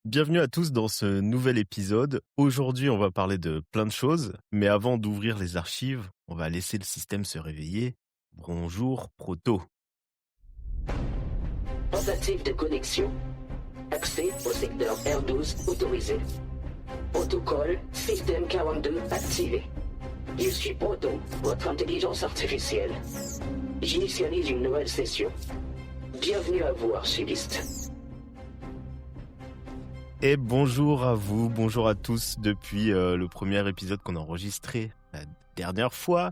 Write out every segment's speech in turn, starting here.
Bienvenue à tous dans ce nouvel épisode. Aujourd'hui, on va parler de plein de choses, mais avant d'ouvrir les archives, on va laisser le système se réveiller. Bonjour, Proto. Tentative de connexion. Accès au secteur R12 autorisé. Protocole Système 42 activé. Je suis Proto, votre intelligence artificielle. J'initialise une nouvelle session. Bienvenue à vous, archiviste. Et bonjour à vous, bonjour à tous depuis le premier épisode qu'on a enregistré la dernière fois.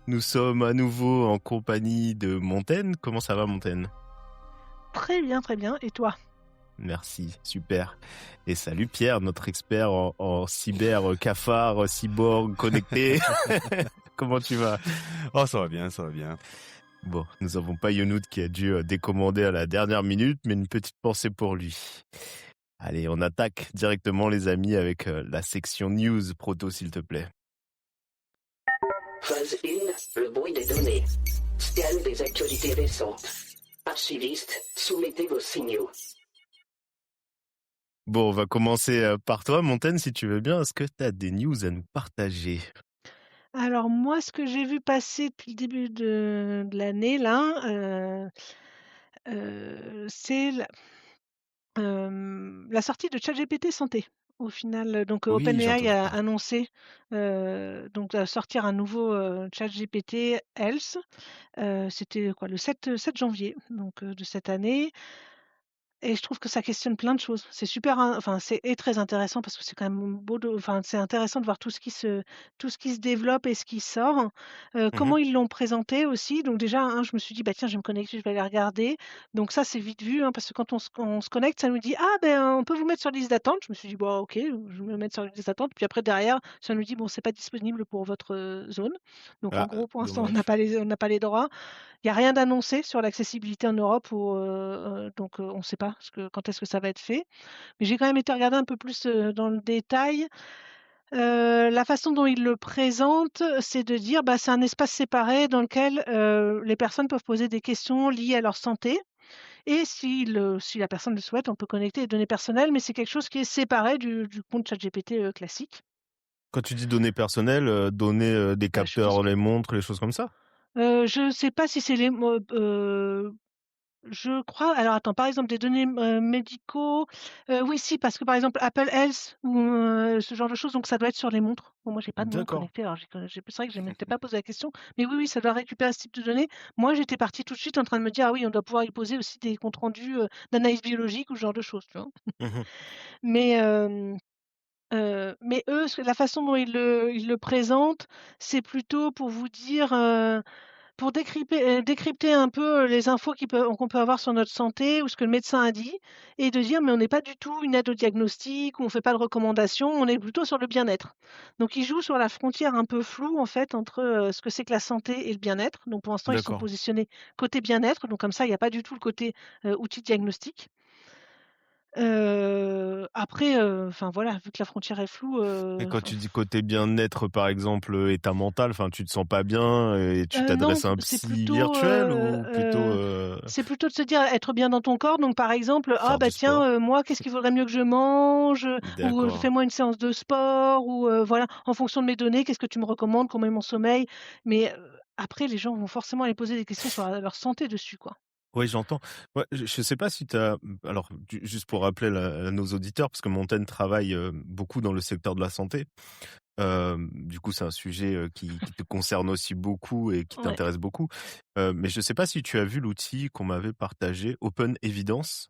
Nous sommes à nouveau en compagnie de Montaigne. Comment ça va, Montaigne? Très bien, très bien. Et toi? Merci, super. Et salut Pierre, notre expert en cyber, cafard, cyborg, connecté. Comment tu vas? Oh, ça va bien, ça va bien. Bon, nous n'avons pas Yonoud qui a dû décommander à la dernière minute, mais une petite pensée pour lui. Allez, on attaque directement les amis avec la section news proto, s'il te plaît. Phase 1, le bruit des données. Scan des actualités récentes. Archiviste, soumettez vos signaux. Bon, on va commencer par toi, Montaigne, si tu veux bien. Est-ce que tu as des news à nous partager? Alors moi, ce que j'ai vu passer depuis le début de l'année là, c'est la sortie de ChatGPT Santé. Au final, donc Oui, j'ai OpenAI entendu a parler. annoncé, donc sortir un nouveau, ChatGPT Health. C'était quoi? Le 7 janvier donc de cette année. Et je trouve que ça questionne plein de choses. C'est super in enfin, c'est très intéressant parce que c'est quand même beau de enfin, c'est intéressant de voir tout ce qui se développe et ce qui sort. Mhm. Comment ils l'ont présenté aussi. Donc déjà, je me suis dit: «Bah, tiens, je vais me connecter, je vais aller regarder». Donc ça, c'est vite vu, parce que quand on se connecte, ça nous dit: «Ah ben, on peut vous mettre sur liste d'attente». Je me suis dit: «Bah, OK, je vais me mettre sur liste d'attente». Puis après derrière, ça nous dit: «Bon, c'est pas disponible pour votre, zone». Donc en Ah, gros, pour l'instant, dommage. on n'a pas les droits. Il y a rien d'annoncé sur l'accessibilité en Europe ou, donc on ne sait pas quand est-ce que ça va être fait. Mais j'ai quand même été regarder un peu plus, dans le détail. La façon dont ils le présentent, c'est de dire, bah, c'est un espace séparé dans lequel, les personnes peuvent poser des questions liées à leur santé et si la personne le souhaite, on peut connecter les données personnelles, mais c'est quelque chose qui est séparé du compte ChatGPT, classique. Quand tu dis données personnelles, données des Bah, je pense capteurs, les montres, les choses comme ça? je sais pas si c'est les mo je crois alors attends, par exemple des données, médicaux, oui si parce que par exemple Apple Health ou, ce genre de choses, donc ça doit être sur les montres. Bon moi j'ai pas de montre D'accord. connectée alors c'est vrai que je ne m'étais pas posé la question, mais oui, oui, ça doit récupérer ce type de données. Moi j'étais partie tout de suite en train de me dire: «Ah oui, on doit pouvoir y poser aussi des comptes rendus, d'analyse biologique ou ce genre de choses», tu vois? Mhm. Mais, mais eux, la façon dont ils le présentent, c'est plutôt pour vous dire, pour décrypter un peu, les infos qu'on peut avoir sur notre santé ou ce que le médecin a dit et de dire: «Mais on n'est pas du tout une aide au diagnostic ou on fait pas de recommandations, on est plutôt sur le bien-être». Donc ils jouent sur la frontière un peu floue en fait entre, ce que c'est que la santé et le bien-être. Donc pour l'instant, ils sont D'accord. positionnés côté bien-être, donc comme ça, il y a pas du tout le côté, outil diagnostic. Après, enfin voilà, vu que la frontière est floue, Et quand enfin tu dis côté bien-être, par exemple, état mental, enfin, tu te sens pas bien et tu non, t'adresses à un c'est psy plutôt, virtuel ou plutôt c'est plutôt de se dire être bien dans ton corps. Donc par exemple: «Ah faire bah du tiens, sport? moi qu'est-ce qu'il faudrait mieux que je mange?» ou D'accord. «Fais-moi une séance de sport» ou voilà, en fonction de mes données, qu'est-ce que tu me recommandes? Comment est mon sommeil? Mais après les gens vont forcément aller poser des questions sur leur santé dessus, quoi. Oui, j'entends. Ouais, je sais pas si tu as alors juste pour rappeler à nos auditeurs, parce que Montaigne travaille, beaucoup dans le secteur de la santé. Du coup, c'est un sujet, qui te concerne aussi beaucoup et qui Ouais. t'intéresse beaucoup. Mais je sais pas si tu as vu l'outil qu'on m'avait partagé, Open Evidence,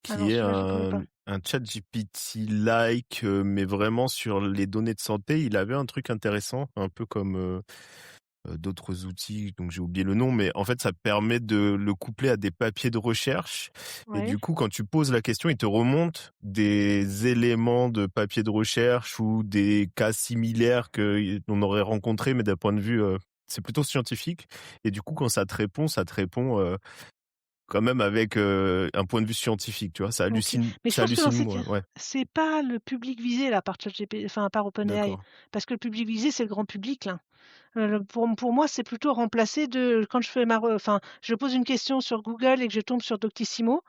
Ah non, qui est celui-là je le connais pas. un ChatGPT-like, mais vraiment sur les données de santé. Il avait un truc intéressant, un peu comme, d'autres outils, donc j'ai oublié le nom, mais en fait, ça permet de le coupler à des papiers de recherche et Ouais. du coup, quand tu poses la question, il te remonte des éléments de papiers de recherche ou des cas similaires qu'on aurait rencontrés, mais d'un point de vue, c'est plutôt scientifique et du coup, quand ça te répond, quand même avec un point de vue scientifique, tu vois. OK. Mais je Ça pense que dans hallucine ces moins. cas, Ouais, c'est pas le public visé là par ChatGPT, enfin par OpenAI. d'accord, Parce que le public visé, c'est le grand public là. Pour moi, c'est plutôt remplacé de quand je fais enfin, je pose une question sur Google et que je tombe sur Doctissimo,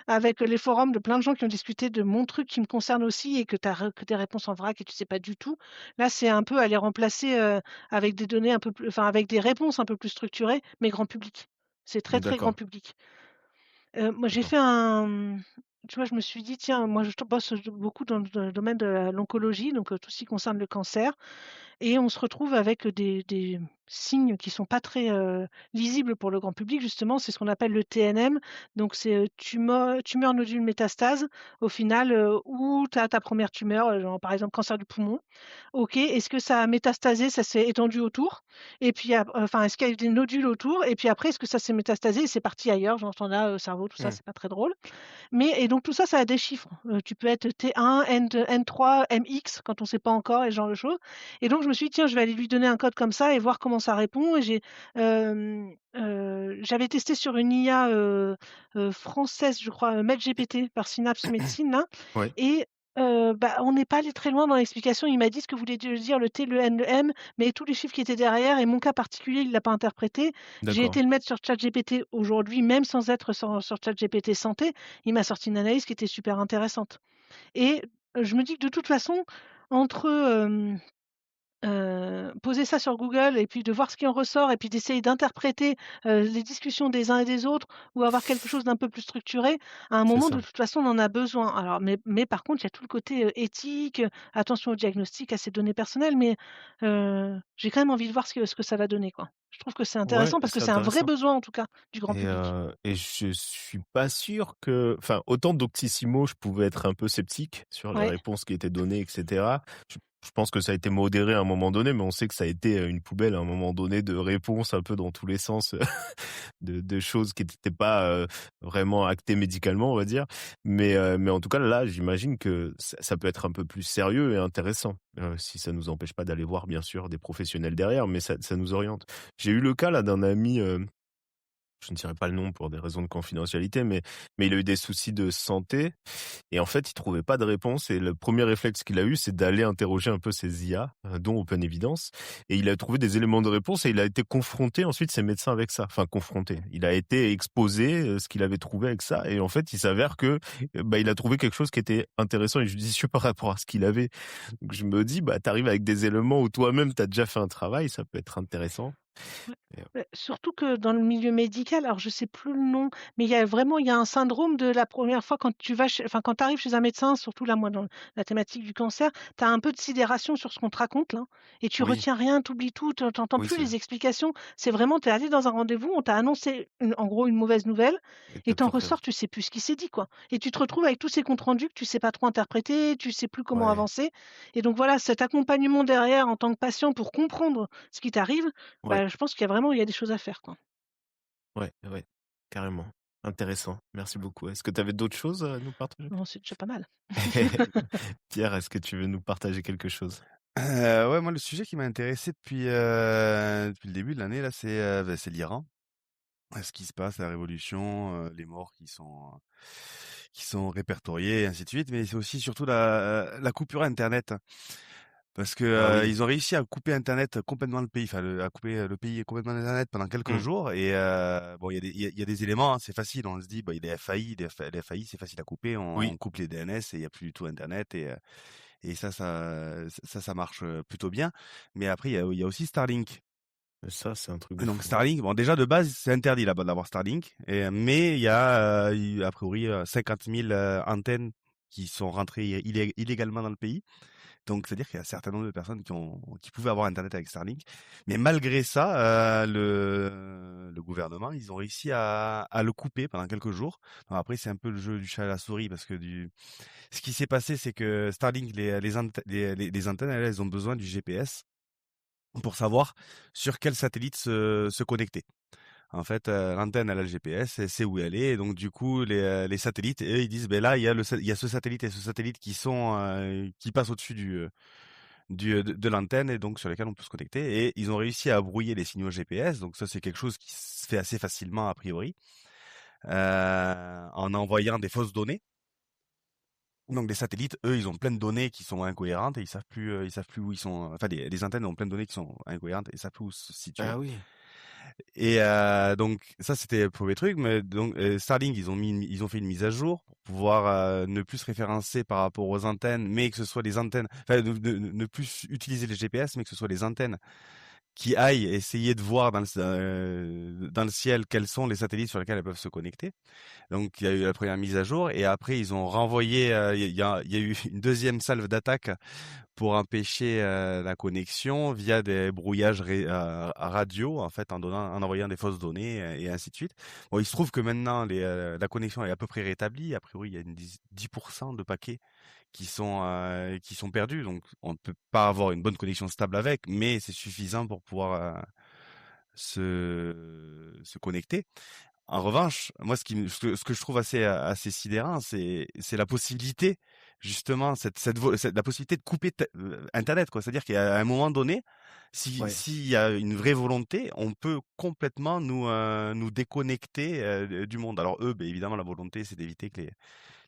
avec les forums de plein de gens qui ont discuté de mon truc qui me concerne aussi et que tu as que des réponses en vrac et tu sais pas du tout. Là, c'est un peu aller remplacer, avec des données un peu plus enfin, avec des réponses un peu plus structurées, mais grand public. C'est très, très grand d'accord, public. Moi, j'ai d'accord. fait tu vois, je me suis dit: «Tiens, moi, je bosse beaucoup dans le domaine de l'oncologie, donc tout ce qui concerne le cancer». Et on se retrouve avec des signes qui sont pas très, lisibles pour le grand public justement, c'est ce qu'on appelle le TNM. Donc c'est, tumeur nodule métastase au final, où tu as ta première tumeur, genre par exemple cancer du poumon. OK, est-ce que ça a métastasé, ça s'est étendu autour? Et puis enfin est-ce qu'il y a eu des nodules autour? Et puis après est-ce que ça s'est métastasé et c'est parti ailleurs? Genre tu en as, cerveau, tout ça, Mmh. c'est pas très drôle. Mais et donc tout ça, ça a des chiffres. Tu peux être T1, N3, MX quand on ne sait pas encore et ce genre de choses. Et donc je me suis dit: «Tiens, je vais aller lui donner un code comme ça et voir comment ça répond» et j'avais testé sur une IA, française, je crois, MedGPT par Synapse Medicine là Ouais, et bah, on n'est pas allé très loin dans l'explication. Il m'a dit ce que voulait dire le T, le N, le M, mais tous les chiffres qui étaient derrière et mon cas particulier, il l'a pas interprété. J'ai d'accord. été le mettre sur ChatGPT aujourd'hui, même sans être sur ChatGPT santé. Il m'a sorti une analyse qui était super intéressante et je me dis que de toute façon, entre, poser ça sur Google et puis de voir ce qui en ressort et puis d'essayer d'interpréter, les discussions des uns et des autres ou avoir quelque chose d'un peu plus structuré, à un C'est moment, de ça. toute façon, on en a besoin. Alors mais par contre, il y a tout le côté, éthique, attention au diagnostic, à ses données personnelles, mais j'ai quand même envie de voir ce que ça va donner, quoi. Je trouve que c'est Ouais, intéressant parce que c'est c'est un vrai intéressant. besoin, en tout cas, du grand public. Et je suis pas sûr que enfin, autant Doctissimo, je pouvais être un peu sceptique sur les Ouais. réponses qui étaient données et cetera. Je pense que ça a été modéré à un moment donné, mais on sait que ça a été, une poubelle à un moment donné de réponses un peu dans tous les sens, de choses qui n'étaient pas, vraiment actées médicalement, on va dire. Mais en tout cas, là, j'imagine que ça peut être un peu plus sérieux et intéressant, si ça nous empêche pas d'aller voir, bien sûr, des professionnels derrière, mais ça nous oriente. J'ai eu le cas là d'un ami, je ne dirai pas le nom pour des raisons de confidentialité, mais il a eu des soucis de santé et en fait, il trouvait pas de réponse et le premier réflexe qu'il a eu, c'est d'aller interroger un peu ses IA, dont OpenEvidence et il a trouvé des éléments de réponse et il a été confronté ensuite ses médecins avec ça. Enfin confronté, il a été exposé, ce qu'il avait trouvé avec ça et en fait, il s'avère que, bah, il a trouvé quelque chose qui était intéressant et judicieux par rapport à ce qu'il avait. Donc je me dis, bah, tu arrives avec des éléments où toi-même tu as déjà fait un travail, ça peut être intéressant Ouais. et Surtout que dans le milieu médical, alors je sais plus le nom, mais il y a un syndrome de la première fois quand tu vas chez enfin quand tu arrives chez un médecin, surtout là, moi, dans la thématique du cancer, tu as un peu de sidération sur ce qu'on te raconte là et tu oui, retiens rien, tu oublies tout, tu entends oui, plus c'est les explications. C'est vraiment tu es allé dans un rendez-vous, on t'a annoncé en gros une mauvaise nouvelle et et tu tu en plus rien. ressors, tu sais plus ce qui s'est dit, quoi et tu te retrouves avec tous ces comptes rendus que tu sais pas trop interpréter, tu sais plus comment Ouais, avancer et donc voilà, cet accompagnement derrière en tant que patient pour comprendre ce qui t'arrive, ouais. bah, je pense qu'il y a des choses à faire, quoi. Ouais, ouais, carrément. Intéressant. Merci beaucoup. Est-ce que tu avais d'autres choses à nous partager? Non, c'est déjà pas mal. Pierre, est-ce que tu veux nous partager quelque chose? Ouais, moi, le sujet qui m'a intéressé depuis le début de l'année, là, c'est l'Iran. Ce qui se passe, la révolution, les morts qui sont répertoriés et ainsi de suite. Mais c'est aussi surtout la coupure internet. Parce que, Ah oui. ils ont réussi à couper internet complètement le pays, enfin à couper, le pays complètement d'internet pendant quelques Mmh. jours et bon, il y a des éléments, hein, c'est facile, on se dit: «Bah, il est FAI, les FAI, c'est facile à couper, Oui, on coupe les DNS et il y a plus du tout internet» et ça marche, plutôt bien. Mais après il y a aussi Starlink. ça, c'est un truc de Donc fou, ouais. Starlink, bon déjà de base, c'est interdit là-bas d'avoir Starlink mais il y a, a priori, 50 000, antennes qui sont rentrées illégalement dans le pays. Donc, c'est-à-dire qu'il y a un certain nombre de personnes qui pouvaient avoir internet avec Starlink. Mais malgré ça, le gouvernement, ils ont réussi à le couper pendant quelques jours. Donc après, c'est un peu le jeu du chat à la souris parce que ce qui s'est passé, c'est que Starlink, les antennes, elles ont besoin du GPS pour savoir sur quel satellite se connecter. En fait, l'antenne, elle a le GPS, elle sait où elle est, et donc du coup, les satellites, eux, ils disent, ben là, il y a ce satellite et ce satellite qui passent au-dessus de l'antenne et donc sur lesquels on peut se connecter. Et ils ont réussi à brouiller les signaux GPS, donc ça, c'est quelque chose qui se fait assez facilement a priori. en envoyant des fausses données. Donc les satellites, eux, ils ont plein de données qui sont incohérentes et ils savent plus où ils sont. Enfin, les antennes ont plein de données qui sont incohérentes et ils savent plus où se situer. Ah oui. Et donc ça, c'était le premier truc. Mais donc Starlink, ils ont fait une mise à jour pour pouvoir ne plus se référencer par rapport aux antennes, mais que ce soit les antennes, enfin, ne plus utiliser les GPS, mais que ce soit les antennes qui aillent essayer de voir dans le ciel quels sont les satellites sur lesquels elles peuvent se connecter. Donc il y a eu la première mise à jour et après ils ont renvoyé, il y a eu une deuxième salve d'attaque pour empêcher la connexion via des brouillages radio en fait en envoyant des fausses données et ainsi de suite. Bon, il se trouve que maintenant la connexion est à peu près rétablie. A priori, il y a 10% de paquets qui sont perdus, donc on ne peut pas avoir une bonne connexion stable avec, mais c'est suffisant pour pouvoir se connecter. En revanche, moi, ce que je trouve assez sidérant, c'est la possibilité, justement, la possibilité de couper Internet, quoi. C'est-à-dire qu'à un moment donné, Ouais. s'il y a une vraie volonté, on peut complètement nous déconnecter du monde. Alors eux, ben, évidemment, la volonté, c'est d'éviter que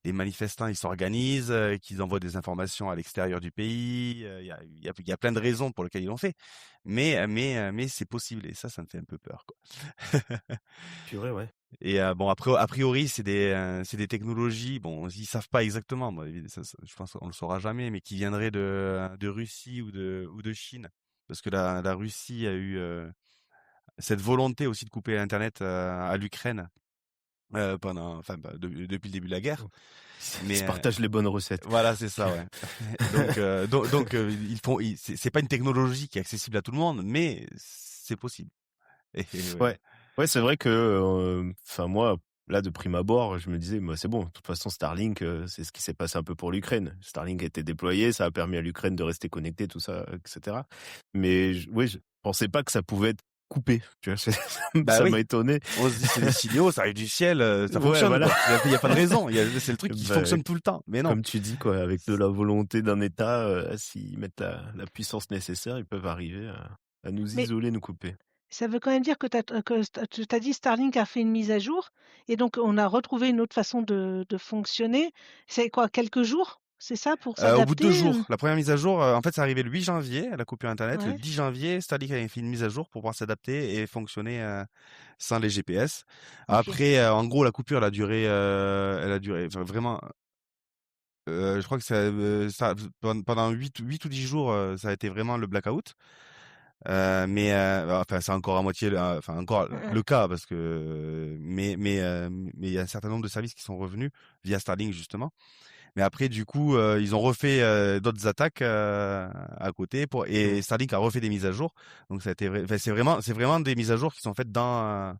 les manifestants ils s'organisent, qu'ils envoient des informations à l'extérieur du pays. Il y a plein de raisons pour lesquelles ils l'ont fait, mais c'est possible et ça me fait un peu peur, quoi. Purée, ouais. Et bon après a priori c'est des technologies, bon ils savent pas exactement, moi, je pense qu'on le saura jamais, mais qui viendraient de Russie ou de Chine, parce que la Russie a eu cette volonté aussi de couper Internet à l'Ukraine enfin depuis le début de la guerre. Ils Mais se partagent les bonnes recettes. voilà, c'est ça, ouais. C'est pas une technologie qui est accessible à tout le monde, mais c'est possible. Ouais. Ouais. Ouais, c'est vrai que, enfin moi, là, de prime abord, je me disais: «Bah, c'est bon, de toute façon Starlink, c'est ce qui s'est passé un peu pour l'Ukraine». Starlink a été déployé, ça a permis à l'Ukraine de rester connectée, tout ça, et cetera. Mais oui, je pensais pas que ça pouvait être coupé, tu vois? Bah Ça oui, m'a étonné. on se dit c'est des signaux, ça arrive du ciel, ça Ouais, fonctionne voilà. quoi. Il y a pas de raison, c'est le truc qui Bah, fonctionne tout le temps. Mais non. comme tu dis, quoi, avec de la volonté d'un État, s'ils mettent la puissance nécessaire, ils peuvent arriver à nous Mais isoler, nous couper. ça veut quand même dire que tu as dit Starlink a fait une mise à jour et donc on a retrouvé une autre façon de fonctionner. C'est quoi, quelques jours? C'est ça pour Au bout de 2 s'adapter? jours, la première mise à jour, en fait, c'est arrivé le 8 janvier, la coupure internet. Le Ouais, 10 janvier, Starlink avait fait une mise à jour pour pouvoir s'adapter et fonctionner sans les GPS. OK. Après, en gros, la coupure, elle a duré enfin, vraiment. Je crois que pendant 8 ou 10 jours, ça a été vraiment le blackout. Enfin, c'est encore à moitié, enfin encore Mmh mh. le cas parce que, mais il y a un certain nombre de services qui sont revenus via Starlink justement. Mais après, du coup, ils ont refait d'autres attaques à côté Mmh. et Starlink a refait des mises à jour. Donc ça a été, enfin, c'est vraiment des mises à jour qui sont faites enfin,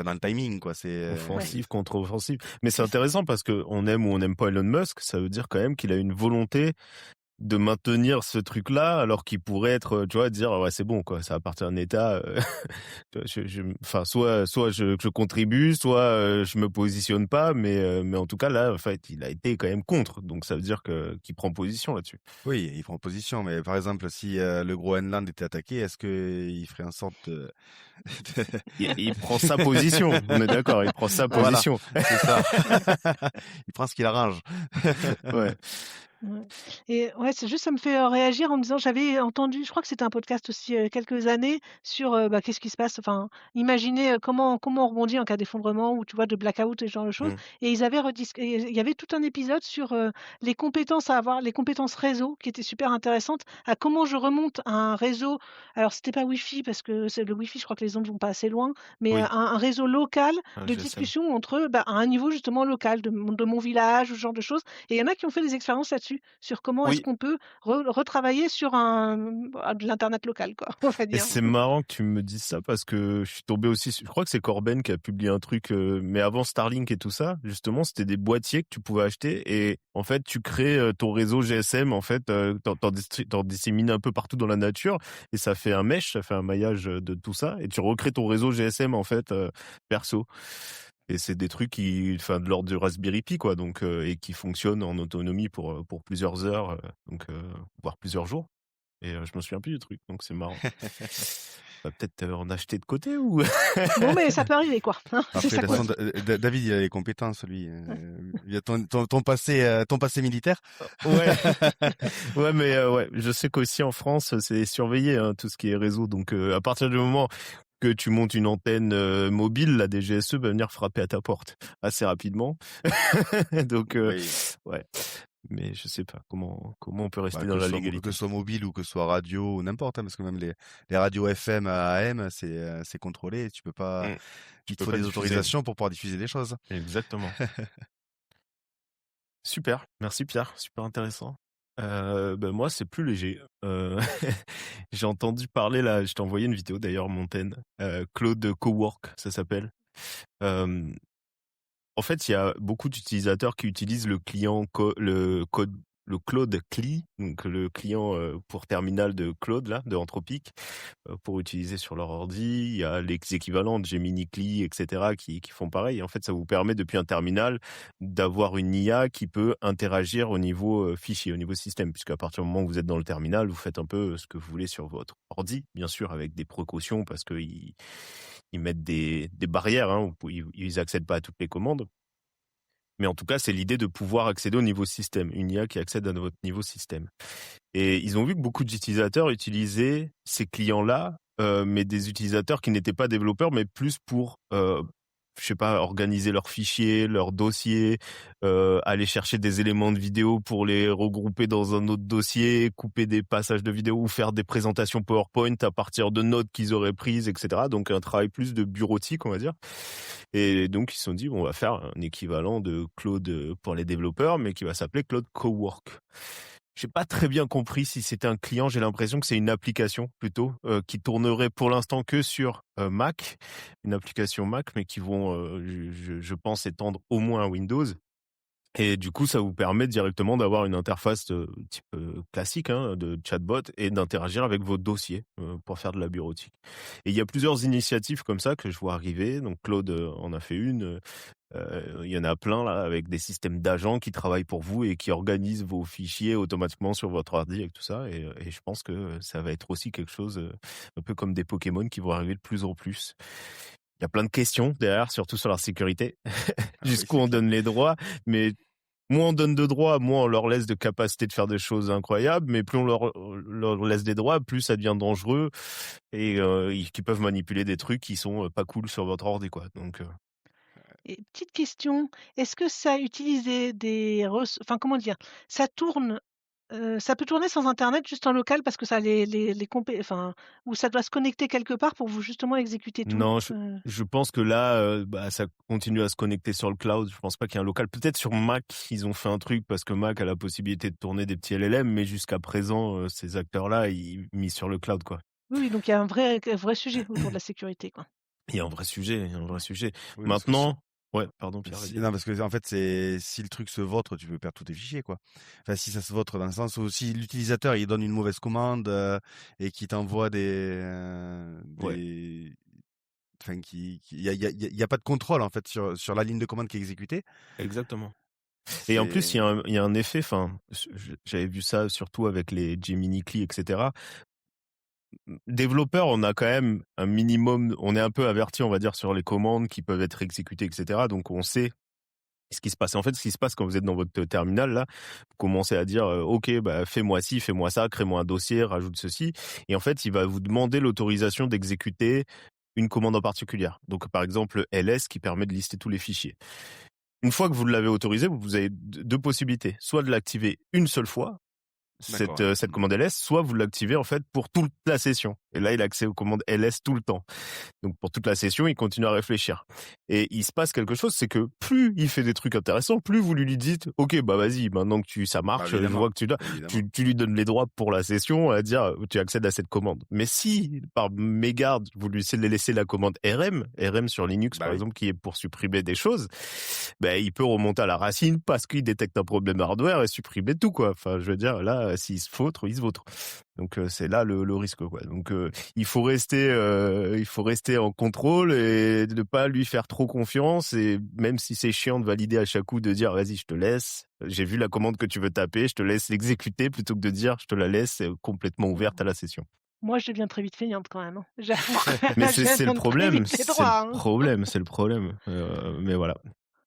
dans le timing, quoi. Ouais, Offensive, contre-offensive. Mais c'est c'est ça. intéressant parce que on aime ou on n'aime pas Elon Musk, ça veut dire quand même qu'il a une volonté de maintenir ce truc-là, alors qu'il pourrait être, tu vois, dire: «Ouais, c'est bon, quoi, ça appartient à un État, tu vois, enfin, soit je contribue, soit, je me positionne pas», mais en tout cas, là, en fait, il a été quand même contre, donc ça veut dire qu'il prend position là-dessus. Oui, il prend position, mais par exemple, si le Groenland était attaqué, est-ce qu'il ferait en sorte de... Il prend sa position, on est d'accord, il prend sa Voilà, position. c'est ça. Il prend ce qu'il arrange. Ouais. Ouais et ouais, c'est juste ça me fait, réagir en me disant j'avais entendu, je crois que c'était un podcast aussi, quelques années sur, bah, qu'est-ce qui se passe enfin, imaginer, comment on rebondit en cas d'effondrement ou tu vois, de blackout et ce genre de choses Mmh. et ils avaient et il y avait tout un épisode sur, les compétences à avoir, les compétences réseau qui étaient super intéressantes, à comment je remonte un réseau. Alors c'était pas Wi-Fi parce que c'est le Wi-Fi, je crois que les ondes vont pas assez loin, mais, Oui, un réseau local un de GSM. discussion entre, bah, à un niveau justement local de mon village ou ce genre de choses et il y en a qui ont fait des expériences là-dessus, sur comment est-ce Oui. qu'on peut retravailler sur de l'internet local quoi, on va Et dire. c'est marrant que tu me dises ça parce que je suis tombé aussi je crois que c'est Corben qui a publié un truc, mais avant Starlink et tout ça, justement, c'était des boîtiers que tu pouvais acheter et en fait, tu crées, ton réseau GSM, en fait, t'en dissémines un peu partout dans la nature et ça fait un mesh, ça fait un maillage, de tout ça et tu recrées ton réseau GSM, en fait, perso et c'est des trucs enfin, de l'ordre du Raspberry Pi, quoi, donc et qui fonctionnent en autonomie pour plusieurs heures, donc voire plusieurs jours. Et je me souviens plus du truc, donc c'est marrant. Va peut-être en acheter de côté ou Bon, mais ça peut arriver, quoi. Hein, c'est Après, ça, de quoi. toute façon, David, il a les compétences, lui. Il y a ton passé militaire. Ouais. Ouais, mais ouais, je sais qu'aussi en France, c'est surveillé, hein, tout ce qui est réseau. Donc, à partir du moment que tu montes une antenne mobile, la DGSE va venir frapper à ta porte assez rapidement. Donc, Oui. ouais. Mais je sais pas comment on peut rester Bah, dans la que légalité. ce soit mobile ou que ce soit radio ou n'importe, hein, parce que même les radios FM à AM, c'est contrôlé. Et tu peux pas. Tu Il te peux faut pas des diffuser. autorisations pour pouvoir diffuser des choses. Exactement. Super, merci Pierre, super intéressant. Ben moi, c'est plus léger. J'ai entendu parler là, je t'ai envoyé une vidéo d'ailleurs, Montaigne, Claude Cowork, ça s'appelle. Euh, En fait, il y a beaucoup d'utilisateurs qui utilisent le client le Claude CLI, donc le client pour terminal de Claude là, de Anthropic, pour utiliser sur leur ordi. Il y a les équivalents de Gemini CLI, etc. qui font pareil. En fait, ça vous permet depuis un terminal d'avoir une IA qui peut interagir au niveau fichier, au niveau système, puisqu'à partir du moment où vous êtes dans le terminal, vous faites un peu ce que vous voulez sur votre ordi, bien sûr avec des précautions parce que ils mettent des barrières, hein, ils accèdent pas à toutes les commandes. Mais en tout cas, c'est l'idée de pouvoir accéder au niveau système, une IA qui accède à votre niveau système. Et ils ont vu que beaucoup d'utilisateurs utilisaient ces clients-là, mais des utilisateurs qui n'étaient pas développeurs, mais plus pour, je sais pas, organiser leurs fichiers, leurs dossiers, aller chercher des éléments de vidéo pour les regrouper dans un autre dossier, couper des passages de vidéo ou faire des présentations PowerPoint à partir de notes qu'ils auraient prises, etc. Donc un travail plus de bureautique, on va dire. Et donc ils se sont dit, bon, on va faire un équivalent de Claude pour les développeurs, mais qui va s'appeler Claude Cowork. J'ai pas très bien compris si c'était un client. J'ai l'impression que c'est une application plutôt qui tournerait pour l'instant que sur Mac, une application Mac, mais qui vont, je pense, étendre au moins à Windows. Et du coup, ça vous permet directement d'avoir une interface type classique, hein, de chatbot et d'interagir avec vos dossiers pour faire de la bureautique. Et il y a plusieurs initiatives comme ça que je vois arriver. Donc Claude en a fait une. Il y en a plein là avec des systèmes d'agents qui travaillent pour vous et qui organisent vos fichiers automatiquement sur votre ordi et tout ça. Et je pense que ça va être aussi quelque chose un peu comme des Pokémon qui vont arriver de plus en plus. Il y a plein de questions derrière, surtout sur leur sécurité. Oui, Jusqu'où c'est on clair. donne les droits, mais moins on donne de droits, moins on leur laisse de capacité de faire des choses incroyables, mais plus on leur laisse des droits, plus ça devient dangereux et qui peuvent manipuler des trucs qui sont pas cool sur votre ordi, quoi. Donc Et petite question, est-ce que ça utilise enfin, comment dire? Ça tourne, ça peut tourner sans internet, juste en local parce que ça a enfin, ou ça doit se connecter quelque part pour vous justement exécuter tout? non, je pense que là, ça continue à se connecter sur le cloud. Je pense pas qu'il y ait un local. Peut-être sur Mac, ils ont fait un truc parce que Mac a la possibilité de tourner des petits LLM, mais jusqu'à présent, ces acteurs-là, ils mis sur le cloud, quoi. Oui, oui, donc il y a un vrai sujet autour de la sécurité, quoi. Il y a un vrai sujet, il y a un vrai sujet. Oui, parce que Maintenant, ouais, pardon Pierre, vas-y. non, parce que en fait, si le truc se vautre, tu peux perdre tous tes fichiers, quoi. Enfin, si ça se vautre dans le sens où si l'utilisateur il donne une mauvaise commande et qui t'envoie Ouais, enfin, il y a pas de contrôle en fait sur la ligne de commande qui est exécutée. exactement. Et en plus, C'est il y a un effet, enfin, j'avais vu ça surtout avec les Gemini CLI, etc. Développeurs, on a quand même un minimum, on est un peu averti, on va dire, sur les commandes qui peuvent être exécutées, etc. Donc on sait ce qui se passe. En fait, ce qui se passe quand vous êtes dans votre terminal, là, vous commencez à dire, OK, bah, fais-moi ci, fais-moi ça, crée-moi un dossier, rajoute ceci. Et en fait, il va vous demander l'autorisation d'exécuter une commande en particulier. Donc, par exemple, ls qui permet de lister tous les fichiers. Une fois que vous l'avez autorisé, vous avez deux possibilités. Soit de l'activer une seule fois, d'accord. cette commande ls, soit vous l'activez en fait pour toute la session. Et là, il a accès aux commandes ls tout le temps. Donc pour toute la session, il continue à réfléchir. Et il se passe quelque chose, c'est que plus il fait des trucs intéressants, plus vous lui dites, OK, bah vas-y, maintenant que ça marche, je Évidemment, vois que évidemment. tu lui donnes les droits pour la session, à dire, tu accèdes à cette commande. Mais si, par mégarde, vous lui laissez la commande RM sur Linux, Bah par oui. exemple, qui est pour supprimer des choses, ben, il peut remonter à la racine parce qu'il détecte un problème hardware et supprimer tout, quoi. Enfin, je veux dire, là, s'il se vautre, il se vautre. Donc c'est là le risque, quoi. Donc il faut rester en contrôle et de ne pas lui faire trop confiance. Et même si c'est chiant de valider à chaque coup, de dire vas-y, je te laisse. J'ai vu la commande que tu veux taper, je te laisse l'exécuter plutôt que de dire je te la laisse complètement ouverte à la session. Moi, je deviens très vite feignante quand même. J'avoue Mais que je c'est le donne très problème, vite les droits. c'est le problème. Mais voilà.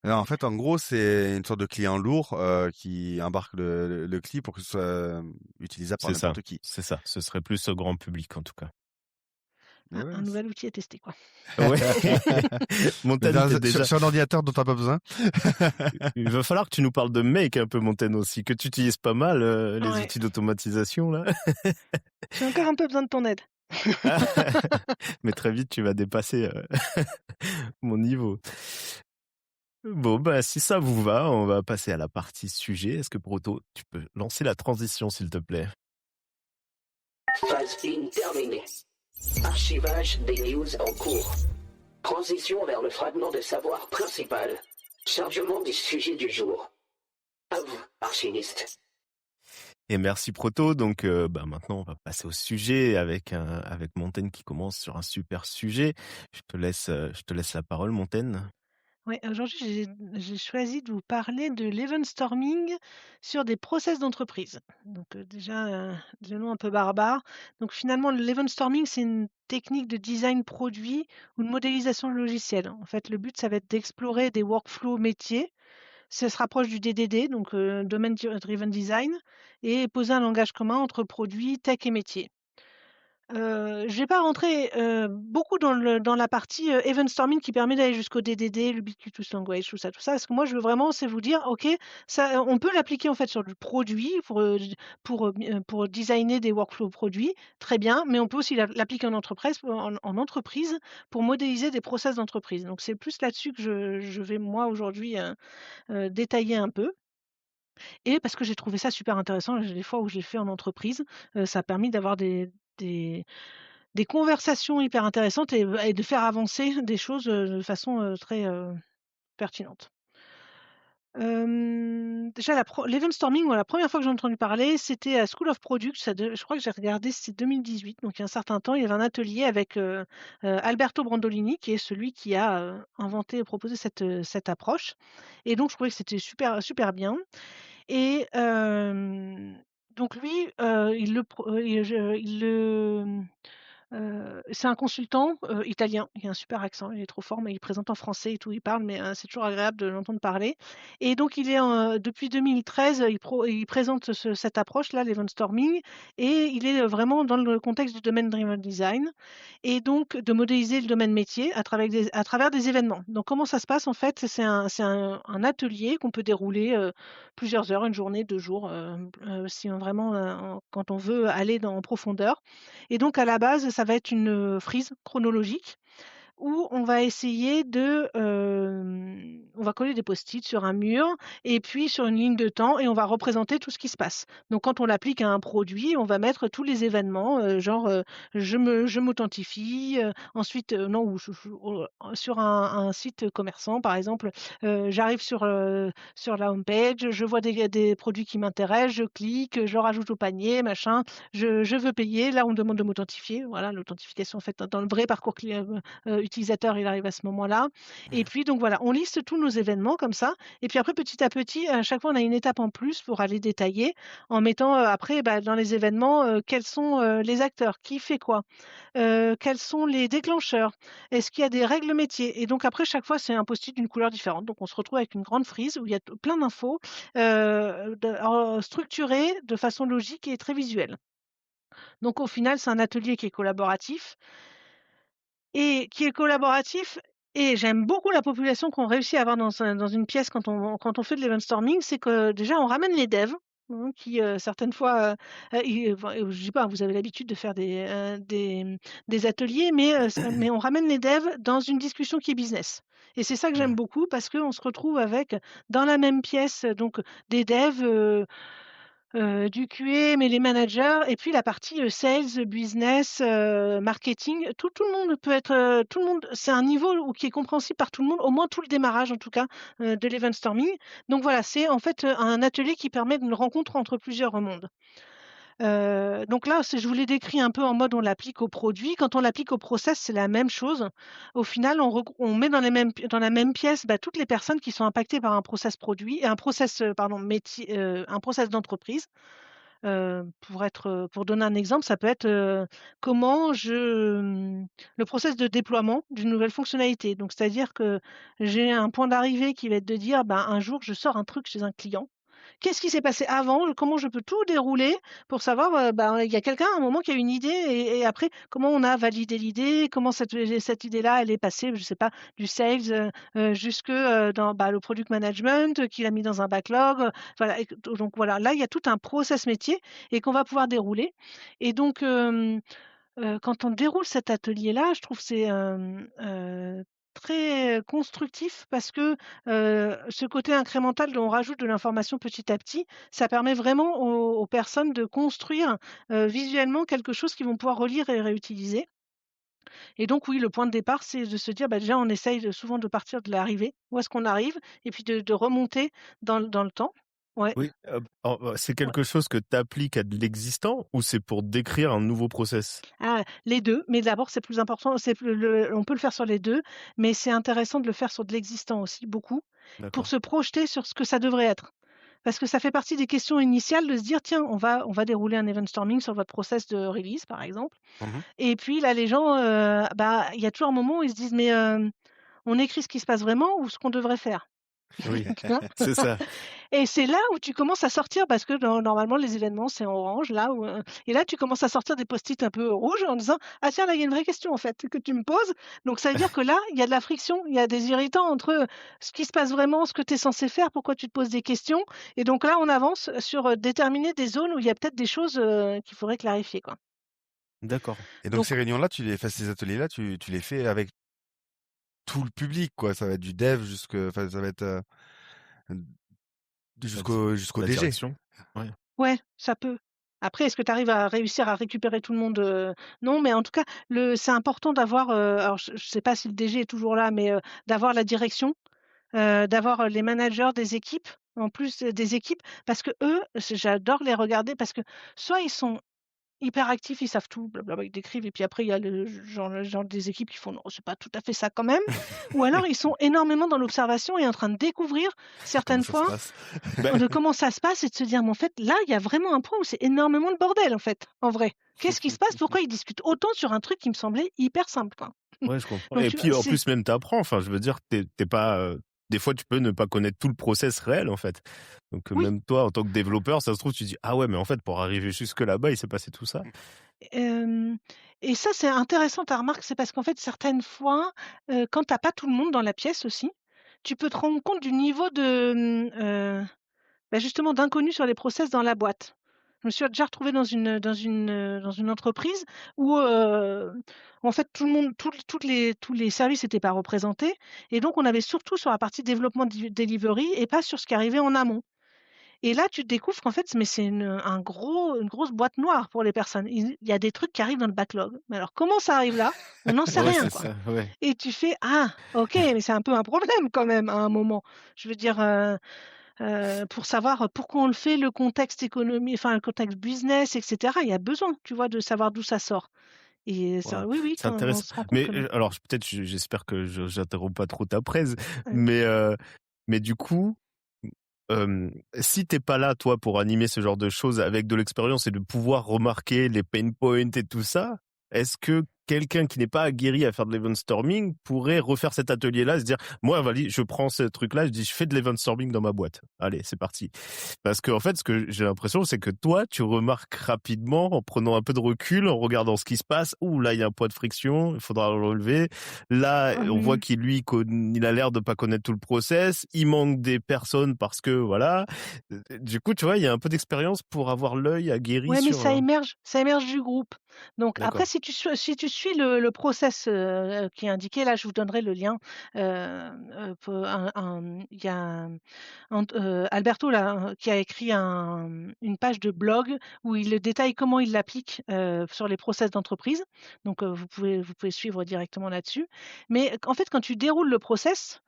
Non, en fait, en gros, c'est une sorte de client lourd qui embarque le CLI pour que ce soit utilisable par C'est ça, n'importe qui. c'est ça. Ce serait plus au grand public en tout cas. Mais ouais, Un nouvel outil à tester, quoi. Ouais. Montaigne, t'es déjà. Sur un ordinateur dont t'as pas besoin. Il va falloir que tu nous parles de Make un peu, Montaigne aussi, que tu utilises pas mal les Ouais. outils d'automatisation là. J'ai encore un peu besoin de ton aide. Mais très vite, tu vas dépasser mon niveau. Bon, bah, si ça vous va, on va passer à la partie sujet. Est-ce que Proto, tu peux lancer la transition, s'il te plaît? Phase 1 terminée. Archivage des news en cours. Transition vers le fragment de savoir principal. Chargement du sujet du jour. À vous, archiviste. Et merci Proto. Donc, bah, maintenant, on va passer au sujet avec Montaigne qui commence sur un super sujet. Je te laisse la parole, Montaigne. Ouais, aujourd'hui, j'ai choisi de vous parler de l'event storming sur des process d'entreprise. Donc, déjà, le nom un peu barbare. Donc, finalement, l'event storming, c'est une technique de design produit ou de modélisation logicielle. En fait, le but, ça va être d'explorer des workflows métiers. Ça se rapproche du DDD, donc Domain Driven Design, et poser un langage commun entre produits, tech et métier. Je vais pas rentrer, beaucoup dans la partie, event storming qui permet d'aller jusqu'au DDD, l'Ubiquitous Language, tout ça, parce que moi je veux vraiment, c'est vous dire: «OK, ça on peut l'appliquer en fait sur du produit pour designer des workflows produits, très bien, mais on peut aussi l'appliquer en entreprise en entreprise pour modéliser des process d'entreprise». Donc c'est plus là-dessus que je vais moi aujourd'hui, détailler un peu. Et parce que j'ai trouvé ça super intéressant, les fois où je l'ai fait en entreprise, ça a permis d'avoir des des conversations hyper intéressantes et de faire avancer des choses, de façon, très, pertinente. Déjà l'event storming, moi, la première fois que j'ai entendu parler, c'était à School of Product, je crois que j'ai regardé, c'est 2018, donc il y a un certain temps. Il y avait un atelier avec, Alberto Brandolini, qui est celui qui a, inventé et proposé cette approche, et donc je trouvais que c'était super bien. Et donc lui, c'est un consultant, italien. Il a un super accent, il est trop fort, mais il présente en français et tout, il parle, mais c'est toujours agréable de l'entendre parler. Et donc il est depuis 2013, il présente cette approche-là, l'event storming, et il est, vraiment dans le contexte du domaine driven design, et donc de modéliser le domaine métier à travers des événements. Donc comment ça se passe en fait? C'est un atelier qu'on peut dérouler, plusieurs heures, une journée, 2 jours, si on vraiment, quand on veut aller en profondeur. Et donc à la base, ça va être une, frise chronologique où on va essayer on va coller des post-it sur un mur et puis sur une ligne de temps, et on va représenter tout ce qui se passe. Donc quand on l'applique à un produit, on va mettre tous les événements, genre, je m'authentifie, ensuite, non, ou sur un site commerçant par exemple, j'arrive sur la home page, je vois des produits qui m'intéressent, je clique, je rajoute au panier, machin, je veux payer. Là, on me demande de m'authentifier. Voilà, l'authentification en fait dans le vrai parcours utilisateur, il arrive à ce moment-là. Et puis donc voilà, on liste tous nos événements comme ça, et puis après petit à petit, à chaque fois on a une étape en plus pour aller détailler en mettant, après, bah, dans les événements, quels sont, les acteurs, qui fait quoi? Quels sont les déclencheurs? Est-ce qu'il y a des règles métiers? Et donc après chaque fois, c'est un post-it d'une couleur différente. Donc on se retrouve avec une grande frise où il y a plein d'infos, structurées de façon logique et très visuelle. Donc au final, c'est un atelier qui est collaboratif, et j'aime beaucoup la population qu'on réussit à avoir dans une pièce quand on fait de l'event storming. C'est que déjà on ramène les devs, qui, certaines fois, je dis pas, vous avez l'habitude de faire des ateliers, mais on ramène les devs dans une discussion qui est business, et c'est ça que j'aime beaucoup parce qu'on se retrouve avec, dans la même pièce, donc des devs, du QA, mais les managers, et puis la partie, sales, business, marketing. Tout le monde peut être, tout le monde, c'est un niveau qui est compréhensible par tout le monde, au moins tout le démarrage en tout cas, de l'event storming. Donc voilà, c'est en fait, un atelier qui permet une rencontre entre plusieurs mondes. Donc là, je vous l'ai décrit un peu en mode on l'applique au produit. Quand on l'applique au process, c'est la même chose. Au final, on met dans la même pièce toutes les personnes qui sont impactées par un process produit, un process, métier, un process d'entreprise. Pour donner un exemple, ça peut être le process de déploiement d'une nouvelle fonctionnalité. Donc, c'est-à-dire que j'ai un point d'arrivée qui va être de dire, un jour, je sors un truc chez un client. Qu'est-ce qui s'est passé avant? Comment je peux tout dérouler pour savoir, il y a quelqu'un à un moment qui a une idée et après, comment on a validé l'idée? Comment cette idée-là, elle est passée, je sais pas, du sales, jusque, dans, le product management, qu'il a mis dans un backlog, voilà donc voilà, là, il y a tout un process métier et qu'on va pouvoir dérouler et donc quand on déroule cet atelier-là, je trouve que c'est, très constructif parce que, ce côté incrémental dont on rajoute de l'information petit à petit, ça permet vraiment aux personnes de construire, visuellement quelque chose qu'ils vont pouvoir relire et réutiliser et donc oui, le point de départ, c'est de se dire, déjà on essaye souvent de partir de l'arrivée, où est-ce qu'on arrive et puis de remonter dans le temps. Ouais, Oui, c'est ouais. quelque chose que tu appliques à de l'existant ou c'est pour décrire un nouveau process? Ah, les 2, mais d'abord c'est plus important, c'est plus on peut le faire sur les 2, mais c'est intéressant de le faire sur de l'existant aussi, beaucoup, pour D'accord. se projeter sur ce que ça devrait être. Parce que ça fait partie des questions initiales de se dire: «Tiens, on va dérouler un event storming sur votre process de release», par exemple Mmh. et puis là, les gens, il y a toujours un moment où ils se disent: «Mais, on écrit ce qui se passe vraiment ou ce qu'on devrait faire?» Oui, Tu vois? c'est ça. Et c'est là où tu commences à sortir parce que normalement les événements c'est en orange là où, et là tu commences à sortir des post-it un peu rouges en disant: «Ah tiens là il y a une vraie question en fait que tu me poses». Donc ça veut dire que là, il y a de la friction, il y a des irritants entre, ce qui se passe vraiment, ce que tu es censé faire, pourquoi tu te poses des questions et donc là on avance sur, déterminer des zones où il y a peut-être des choses, qu'il faudrait clarifier quoi. D'accord. Et donc Donc ces réunions-là, ces ateliers-là, tu les fais avec tout le public, quoi? Ça va être du dev ça va être, La di jusqu'au la DG? direction? Ouais. ouais, ça peut. Après est-ce que tu arrives à réussir à récupérer tout le monde? Non, mais en tout cas c'est important d'avoir, alors je sais pas si le DG est toujours là, mais, d'avoir la direction. D'avoir, les managers des équipes, en plus, des équipes, parce qu'eux, j'adore les regarder parce que soit ils sont hyper actifs, ils savent tout, blablabla, ils décrivent et puis après il y a le genre des équipes qui font: «Non, c'est pas tout à fait ça quand même» ou alors ils sont énormément dans l'observation et en train de découvrir Comment certaines ça se fois, passe? Bah, de comment ça se passe et de se dire: «Mais en fait, là, il y a vraiment un point où c'est énormément le bordel, en fait, en vrai. Qu'est-ce qui se passe? Pourquoi ils discutent autant sur un truc qui me semblait hyper simple, quoi?» ouais, je comprends Donc et tu vois, puis, en c'est plus, même t'apprends. Enfin, je veux dire, tu pas, des fois, tu peux ne pas connaître tout le process réel, en fait. Donc, oui. même toi, en tant que développeur, ça se trouve, tu dis: «Ah ouais, mais en fait, pour arriver jusque là-bas, il s'est passé tout ça». Hem et ça, c'est intéressant ta remarque, c'est parce qu'en fait, certaines fois, quand tu as pas tout le monde dans la pièce aussi, tu peux te rendre compte du niveau de, justement d'inconnu sur les process dans la boîte. Je me suis déjà retrouvée dans une entreprise où, en fait, tout le monde tous les services étaient pas représentés et donc on avait surtout sur la partie développement delivery et pas sur ce qui arrivait en amont. Et là, tu te découvres qu'en fait, mais c'est une grosse boîte noire pour les personnes. Il y a des trucs qui arrivent dans le backlog. Mais alors comment ça arrive là? On n'en sait Ouais, rien, c'est quoi. ça, ouais. Et tu fais: «Ah, OK, mais c'est un peu un problème quand même à un moment». Je veux dire, pour savoir pourquoi on le fait, le contexte le contexte business et cetera. Il y a besoin, tu vois, de savoir d'où ça sort. Et ça Waouh, oui, oui, c'est quand on intéressant. se rend compte Mais, que alors peut-être j'espère que j'interromps pas trop ta presse, ouais. mais, du coup, si t'es pas là, toi, pour animer ce genre de choses avec de l'expérience et de pouvoir remarquer les pain points et tout ça, est-ce que quelqu'un qui n'est pas aguerri à faire de l'event storming pourrait refaire cet atelier-là et se dire: «Moi, vas je prends ce truc-là, je dis: "Je fais de l'event storming dans ma boîte. Allez, c'est parti"». Parce qu'en fait, ce que j'ai l'impression, c'est que toi, tu remarques rapidement, en prenant un peu de recul, en regardant ce qui se passe: «Ouh là, il y a un point de friction, il faudra le relever. Là, on voit Mmh. il a l'air de pas connaître tout le process, il manque des personnes parce que voilà». Du coup, tu vois, il y a un peu d'expérience pour avoir l'œil aguerri Ouais, mais sur, ça émerge du groupe. Donc après, d'accord. si tu suis le process, qui est indiqué, là, je vous donnerai le lien. Pour il y a Alberto là, qui a écrit une page de blog où il détaille comment il l'applique, sur les process d'entreprise. Donc vous pouvez suivre directement là-dessus. Mais en fait, quand tu déroules le process,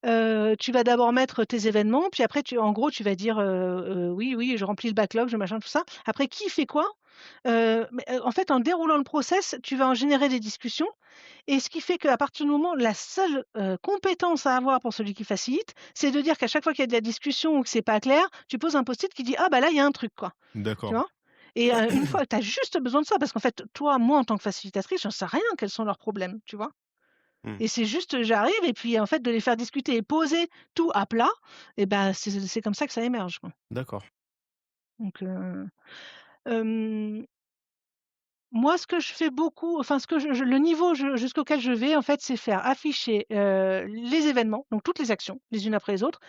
tu vas d'abord mettre tes événements, puis après en gros, tu vas dire, «Oui, oui, je remplis le backlog, je machin, tout ça». Après qui fait quoi? Mais, en fait, en déroulant le process, tu vas en générer des discussions et ce qui fait qu'à partir du moment la seule, compétence à avoir pour celui qui facilite, c'est de dire qu'à chaque fois qu'il y a de la discussion ou que c'est pas clair, tu poses un post-it qui dit: «Ah bah là, il y a un truc, quoi». Tu D'accord. vois? Et une fois tu as juste besoin de ça parce qu'en fait, toi, moi, en tant que facilitatrice, j'en sais rien quels sont leurs problèmes, tu vois? Mmh. Et c'est juste, j'arrive et puis, en fait, de les faire discuter et poser tout à plat et ben, c'est comme ça que ça émerge, quoi. D'accord. Donc, hem, moi, ce que je fais beaucoup, enfin, ce que je le niveau jusqu'auquel je vais, en fait, c'est faire afficher, les événements, donc toutes les actions, les unes après les autres.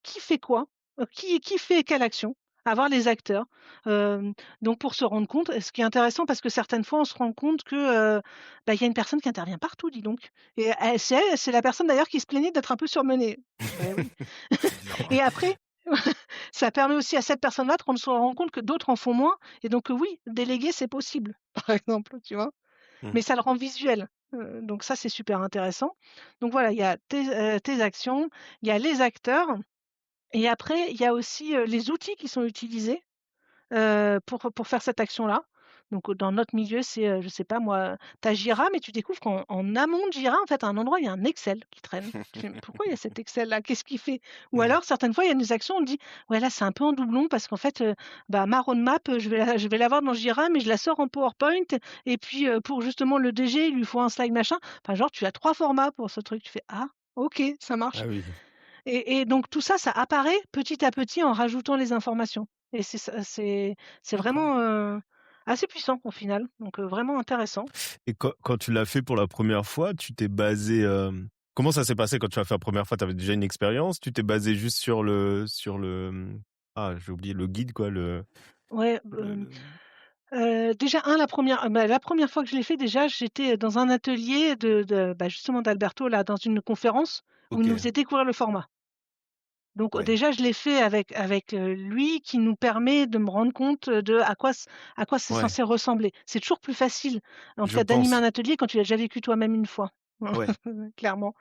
Qui fait quoi? Qui fait quelle action? Avoir les acteurs. Donc pour se rendre compte, ce qui est intéressant parce que certaines fois on se rend compte que, bah, il y a une personne qui intervient partout, dis donc. Et c'est la personne d'ailleurs qui se plaignait d'être un peu surmenée. Beh oui. Et après, ça permet aussi à cette personne-là de se rendre compte que d'autres en font moins et donc, oui, déléguer c'est possible, par exemple, tu vois? Mmh. Mais ça le rend visuel, donc ça c'est super intéressant. Donc voilà, il y a tes actions, il y a les acteurs et après, il y a aussi, les outils qui sont utilisés, pour faire cette action-là. Donc, dans notre milieu, c'est, je sais pas moi, tu as Jira, mais tu découvres qu'en amont de Jira, en fait, à un endroit, il y a un Excel qui traîne. Tu fais: «Mais pourquoi il y a cet Excel-là? Qu'est-ce qu'il fait?» Ou alors certaines fois, il y a des actions, on dit: «Ouais, là, c'est un peu en doublon parce qu'en fait, bah, ma roadmap, je vais l'avoir dans Jira, mais je la sors en PowerPoint et puis, pour justement le DG, il lui faut un slide machin». Enfin, genre, tu as 3 formats pour ce truc. Tu fais: «Ah, OK, ça marche». Ah oui, Et donc tout ça, ça apparaît petit à petit en rajoutant les informations et c'est ça c'est d'accord. vraiment, assez puissant au final, donc vraiment intéressant. Et quand tu l'as fait pour la première fois, tu t'es basé, comment ça s'est passé quand tu l'as fait la première fois? Tu avais déjà une expérience? Tu t'es basé juste ah, j'ai oublié le guide quoi, Ouais, le déjà la première fois que je l'ai fait déjà, j'étais dans un atelier bah, justement d'Alberto là, dans une conférence où il nous OK, faisait découvrir le format. Donc ouais, déjà je l'ai fait avec, lui qui nous permet de me rendre compte, de à quoi c'est ouais, censé ressembler. C'est toujours plus facile, en tout je cas d'animer pense. un atelier quand tu l'as déjà vécu toi-même une fois. Ouais, Clairement.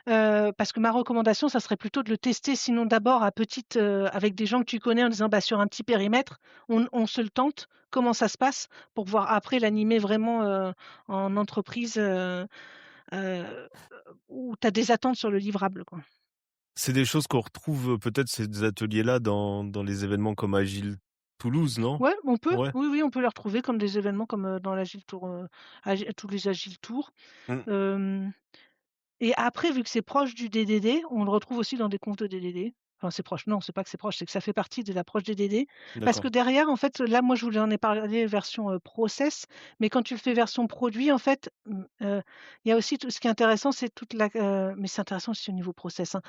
Parce que ma recommandation, ça serait plutôt de le tester sinon d'abord à petite, avec des gens que tu connais en disant: «Bah, sur un petit périmètre, on se le tente, comment ça se passe?» pour pouvoir après l'animer vraiment, en entreprise, heu, où tu as des attentes sur le livrable, quoi. c'est des choses qu'on retrouve, peut-être ces ateliers-là dans les événements comme Agile Toulouse, non? Ouais, on peut, Ouais. oui, oui, on peut les retrouver comme des événements comme, dans l'Agile Tour, tous les Agile Tours. Mmh, Hem Et après, vu que c'est proche du DDD, on le retrouve aussi dans des comptes de DDD. Enfin, c'est proche, non, c'est pas que c'est proche, c'est que ça fait partie de l'approche DDD. Parce que d'accord. derrière, en fait, là, moi, je vous en ai parlé version, process, mais quand tu le fais version produit, en fait, il y a aussi tout ce qui est intéressant, c'est toute la mais c'est intéressant aussi au niveau process, hein,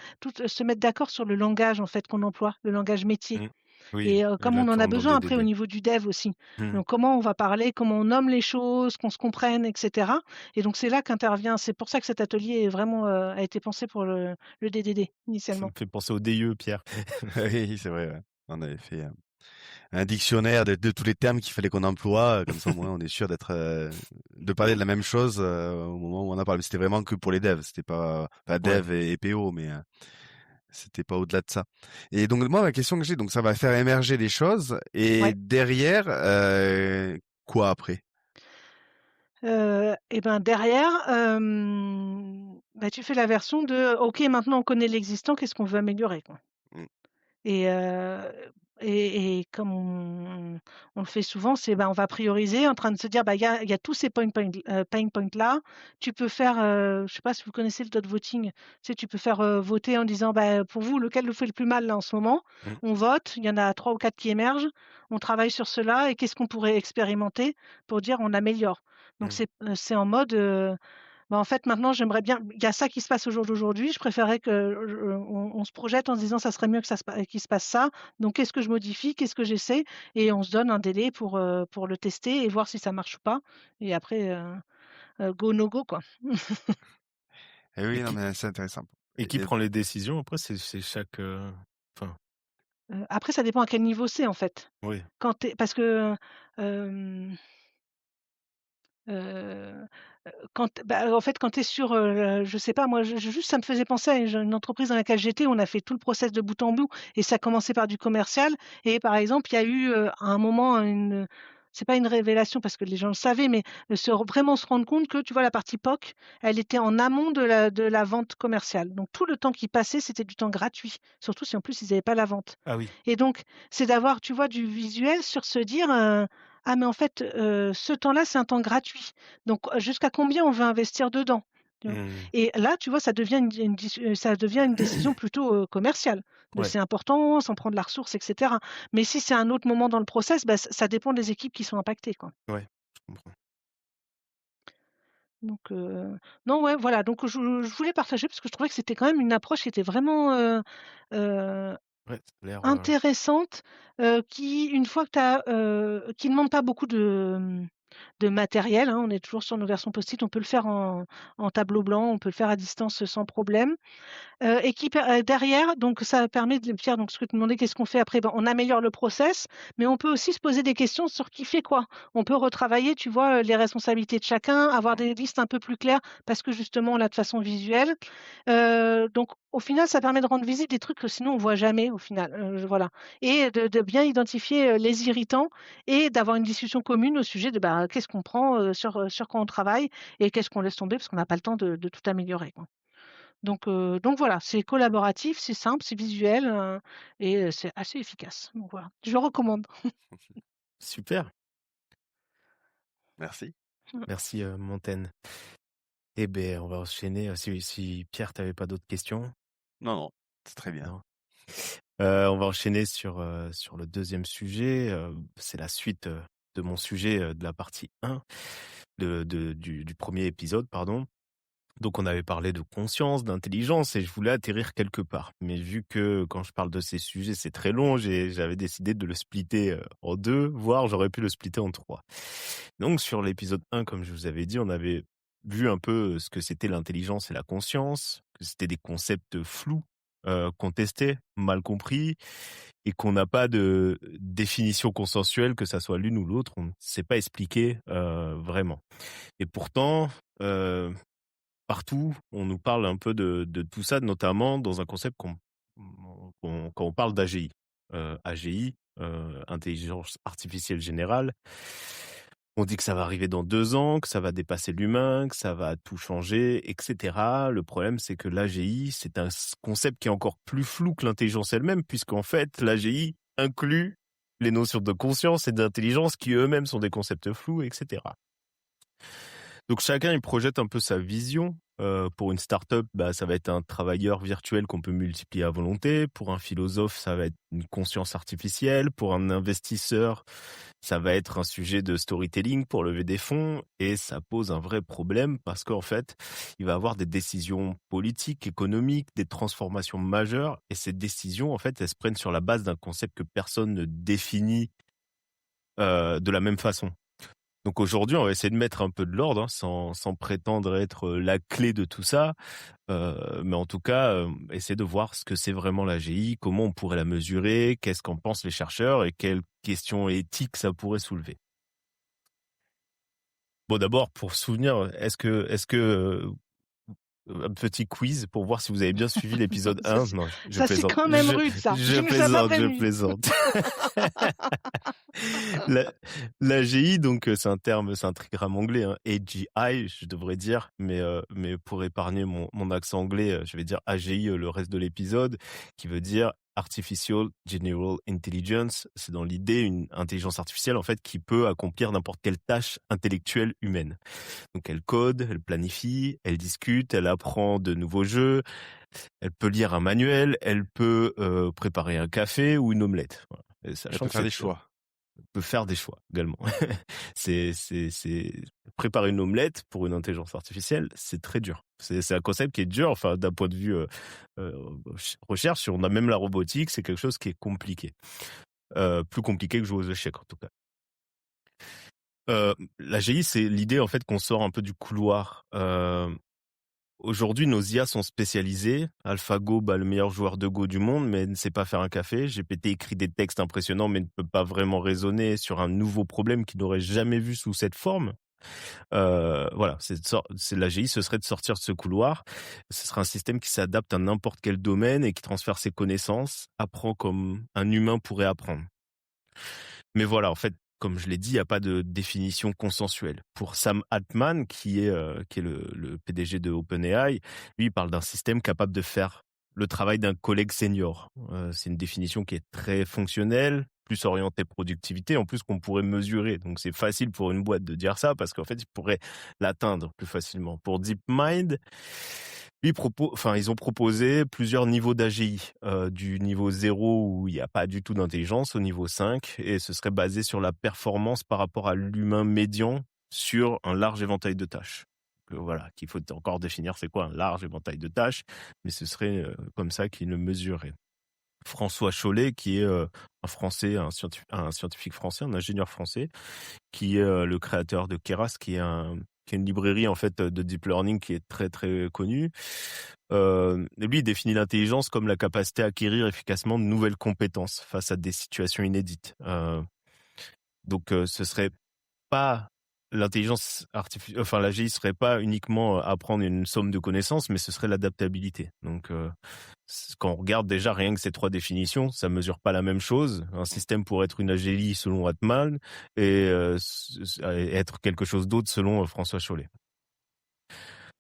se mettre d'accord sur le langage, en fait, qu'on emploie, le langage métier. Mmh. Oui, Et et comme là on en tu a rentres dans le besoin après au DDD. niveau du dev aussi. Mmh. Donc comment on va parler, comment on nomme les choses, qu'on se comprenne et cetera. Et donc c'est là qu'intervient c'est pour ça que cet atelier est vraiment, a été pensé pour le DDD Ça me initialement. fait penser au DIE, Pierre. Oui, c'est vrai, ouais. On avait fait, un dictionnaire de tous les termes qu'il fallait qu'on emploie, comme ça au moins on est sûr de parler de la même chose, au moment où on en parle. Mais c'était vraiment que pour les devs, c'était pas Ouais. dev et PO, mais c'était pas au-delà de ça. Et donc moi, ma question que j'ai, donc ça va faire émerger les choses et Ouais. derrière, quoi après? Et ben derrière, bah, tu fais la version de: «OK, maintenant on connaît l'existant, qu'est-ce qu'on veut améliorer, quoi?» Mmh, Et et comme on le fait souvent, c'est, bah, on va prioriser en train de se dire: «Bah, il y a tous ces pain points là». Tu peux faire, je sais pas si vous connaissez le dot voting? Tu sais, tu peux faire, voter en disant: «Bah, pour vous, lequel vous fait le plus mal là en ce moment?» Mmh, On vote, il y en a 3 ou 4 qui émergent. On travaille sur cela et qu'est-ce qu'on pourrait expérimenter pour dire on améliore? Donc mmh. c'est en mode, bah, en fait, maintenant, j'aimerais bien il y a ça qui se passe au jour d'aujourd'hui, je préférerais que on se projette en se disant: «Ça serait mieux que ça se pa qu'il se passe ça, donc qu'est-ce que je modifie? Qu'est-ce que j'essaie?» Et on se donne un délai pour le tester et voir si ça marche ou pas et après, go, no go, quoi. et oui, Et non, qui mais c'est intéressant. et qui Et prend les décisions après? C'est chaque, enfin, Après, ça dépend à quel niveau c'est, en fait. oui. Quand tu Parce que, hem Heu en fait, quand tu es sur, je sais pas moi, je juste ça me faisait penser à une entreprise dans laquelle j'étais, on a fait tout le process de bout en bout et ça commençait par du commercial et par exemple, il y a eu, à un moment c'est pas une révélation parce que les gens le savaient, mais vraiment se rendre compte que, tu vois, la partie POC, elle était en amont de la vente commerciale. Donc tout le temps qui passait, c'était du temps gratuit, surtout si en plus ils n'avaient pas la vente. Ah oui. Et donc, c'est d'avoir, tu vois, du visuel sur se dire, ah mais en fait, ce temps-là, c'est un temps gratuit. Donc jusqu'à combien on veut investir dedans? Tu vois? Mmh. Et là, tu vois, ça devient ça devient une décision plutôt, commerciale. Ouais, C'est important, ça en prend de la ressource et cetera. Mais si c'est un autre moment dans le process, bah, ça dépend des équipes qui sont impactées, quoi. ouais, je comprends. Donc non, ouais, voilà, donc je voulais partager parce que je trouvais que c'était quand même une approche qui était vraiment, heu, Ouais, ça a l'air, intéressante, qui une fois que tu as, qui demande pas beaucoup de matériel, hein. On est toujours sur nos versions post-it, on peut le faire en tableau blanc, on peut le faire à distance, sans problème. Et qui derrière, donc ça permet de Pierre, donc ce que tu demandais, qu'est-ce qu'on fait après? Ben, on améliore le process, mais on peut aussi se poser des questions sur qui fait quoi. On peut retravailler, tu vois, les responsabilités de chacun, avoir des listes un peu plus claires parce que justement on l'a de façon visuelle. Donc au final, ça permet de rendre visible des trucs que sinon on voit jamais au final, voilà, et de bien identifier, les irritants et d'avoir une discussion commune au sujet de, bah, qu'est-ce qu'on prend, sur quoi on travaille et qu'est-ce qu'on laisse tomber parce qu'on n'a pas le temps de tout améliorer, quoi. Donc voilà, c'est collaboratif, c'est simple, c'est visuel, et c'est assez efficace. Donc voilà, je le recommande. super. Merci. Merci, Montaigne. Eh beh, on va enchaîner, si Pierre, tu avais pas d'autres questions? Non, non, c'est très bien. Non? On va enchaîner sur le deuxième sujet, c'est la suite, de mon sujet, de la partie 1 du 1er épisode, pardon. Donc on avait parlé de conscience, d'intelligence et je voulais atterrir quelque part. Mais vu que quand je parle de ces sujets, c'est très long, j'avais décidé de le splitter, en 2, voire j'aurais pu le splitter en 3. Donc sur l'épisode 1, comme je vous avais dit, on avait vu un peu ce que c'était l'intelligence et la conscience, que c'était des concepts flous, contestés, mal compris et qu'on n'a pas de définition consensuelle, que ça soit l'une ou l'autre, on ne sait pas expliquer, vraiment. Et pourtant, heu partout, on nous parle un peu de tout ça, notamment dans un concept quand on parle d'AGI. AGI, intelligence artificielle générale. On dit que ça va arriver dans 2 ans, que ça va dépasser l'humain, que ça va tout changer, et cetera. Le problème, c'est que l'AGI, c'est un concept qui est encore plus flou que l'intelligence elle-même, puisqu'en fait, l'AGI inclut les notions de conscience et d'intelligence qui eux-mêmes sont des concepts flous, et cetera. Donc chacun, il projette un peu sa vision. Pour une start-up, bah, ça va être un travailleur virtuel qu'on peut multiplier à volonté. Pour un philosophe, ça va être une conscience artificielle. Pour un investisseur, ça va être un sujet de storytelling pour lever des fonds. Et ça pose un vrai problème parce qu'en fait, il va y avoir des décisions politiques, économiques, des transformations majeures. Et ces décisions, en fait, elles se prennent sur la base d'un concept que personne ne définit de la même façon. Donc aujourd'hui, on va essayer de mettre un peu de l'ordre, hein, sans prétendre être la clé de tout ça. Mais en tout cas, essayer de voir ce que c'est vraiment l'AGI, comment on pourrait la mesurer, qu'est-ce qu'en pensent les chercheurs et quelles questions éthiques ça pourrait soulever. Bon, d'abord, pour se souvenir, est-ce que un petit quiz pour voir si vous avez bien suivi l'épisode Ça 1? c'est Non, je ça c'est plaisante. quand même rude ça. Je Je ne savais pas plaisante, je prévenu. plaisante. La L'AGI, donc, c'est un trigramme anglais, hein, AGI, je devrais dire, mais pour épargner mon accent anglais, je vais dire AGI, le reste de l'épisode, qui veut dire Artificial General Intelligence. C'est dans l'idée une intelligence artificielle, en fait, qui peut accomplir n'importe quelle tâche intellectuelle humaine. Donc elle code, elle planifie, elle discute, elle apprend de nouveaux jeux, elle peut lire un manuel, elle peut, préparer un café ou une omelette. Voilà. Et Elle sachant peut que faire des choix. peut faire des choix également. C'est préparer une omelette pour une intelligence artificielle, c'est très dur. C'est un concept qui est dur, enfin d'un point de vue euh, recherche. Si on a même la robotique, c'est quelque chose qui est compliqué, plus compliqué que jouer aux échecs en tout cas. L'AGI, c'est l'idée en fait qu'on sort un peu du couloir. Aujourd'hui, nos IA sont spécialisées. AlphaGo bat le meilleur joueur de Go du monde, mais ne sait pas faire un café. GPT écrit des textes impressionnants, mais ne peut pas vraiment raisonner sur un nouveau problème qu'il n'aurait jamais vu sous cette forme. Voilà, c'est l'AGI, ce serait de sortir de ce couloir. Ce serait un système qui s'adapte à n'importe quel domaine et qui transfère ses connaissances, apprend comme un humain pourrait apprendre. Mais voilà, en fait, comme je l'ai dit, il n'y a pas de définition consensuelle. Pour Sam Altman, qui est le PDG de OpenAI, lui, il parle d'un système capable de faire le travail d'un collègue senior. C'est une définition qui est très fonctionnelle, plus orientée productivité, en plus qu'on pourrait mesurer. Donc c'est facile pour une boîte de dire ça parce qu'en fait, ils pourraient l'atteindre plus facilement. Pour DeepMind, ils ont proposé plusieurs niveaux d'AGI, du niveau 0 où il n'y a pas du tout d'intelligence au niveau 5, et ce serait basé sur la performance par rapport à l'humain médian sur un large éventail de tâches. Voilà, qu'il faut encore définir c'est quoi un large éventail de tâches, mais ce serait comme ça qu'ils le mesuraient. François Chollet, qui est un Français, un scientifique français, un ingénieur français, qui est le créateur de Keras, qui est une librairie en fait de deep learning qui est très très connue. Lui, il définit l'intelligence comme la capacité à acquérir efficacement de nouvelles compétences face à des situations inédites. Donc, ce serait pas l'intelligence artificielle, enfin l'AGI serait pas uniquement apprendre une somme de connaissances, mais ce serait l'adaptabilité. Donc, quand on regarde déjà rien que ces trois définitions, ça mesure pas la même chose. Un système pourrait être une AGI selon Altman et être quelque chose d'autre selon François Chollet.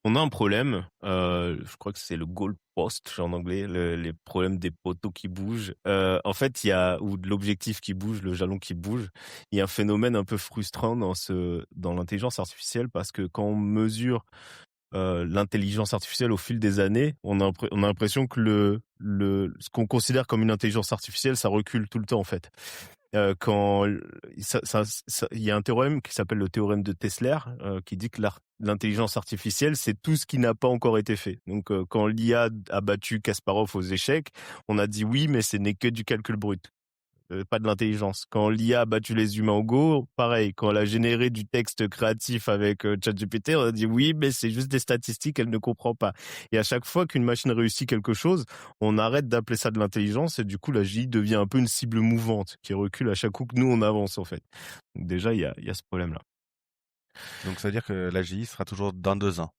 On a un problème, je crois que c'est le goalpost en anglais, les problèmes des poteaux qui bougent. En fait, ou de l'objectif qui bouge, le jalon qui bouge. Il y a un phénomène un peu frustrant dans l'intelligence artificielle parce que quand on mesure l'intelligence artificielle au fil des années, on a l'impression que ce qu'on considère comme une intelligence artificielle, ça recule tout le temps en fait. Quand il y a un théorème qui s'appelle le théorème de Tesler qui dit que l'intelligence artificielle, c'est tout ce qui n'a pas encore été fait. Donc, quand l'IA a battu Kasparov aux échecs, on a dit oui, mais ce n'est que du calcul brut. Pas de l'intelligence. Quand l'IA a battu les humains au Go, pareil. Quand elle a généré du texte créatif avec ChatGPT, on a dit oui, mais c'est juste des statistiques, elle ne comprend pas. Et à chaque fois qu'une machine réussit quelque chose, on arrête d'appeler ça de l'intelligence et du coup, la GI devient un peu une cible mouvante qui recule à chaque coup que nous, on avance en fait. Donc déjà, il y a ce problème-là. Donc ça veut dire que l'AGI sera toujours dans 2 ans.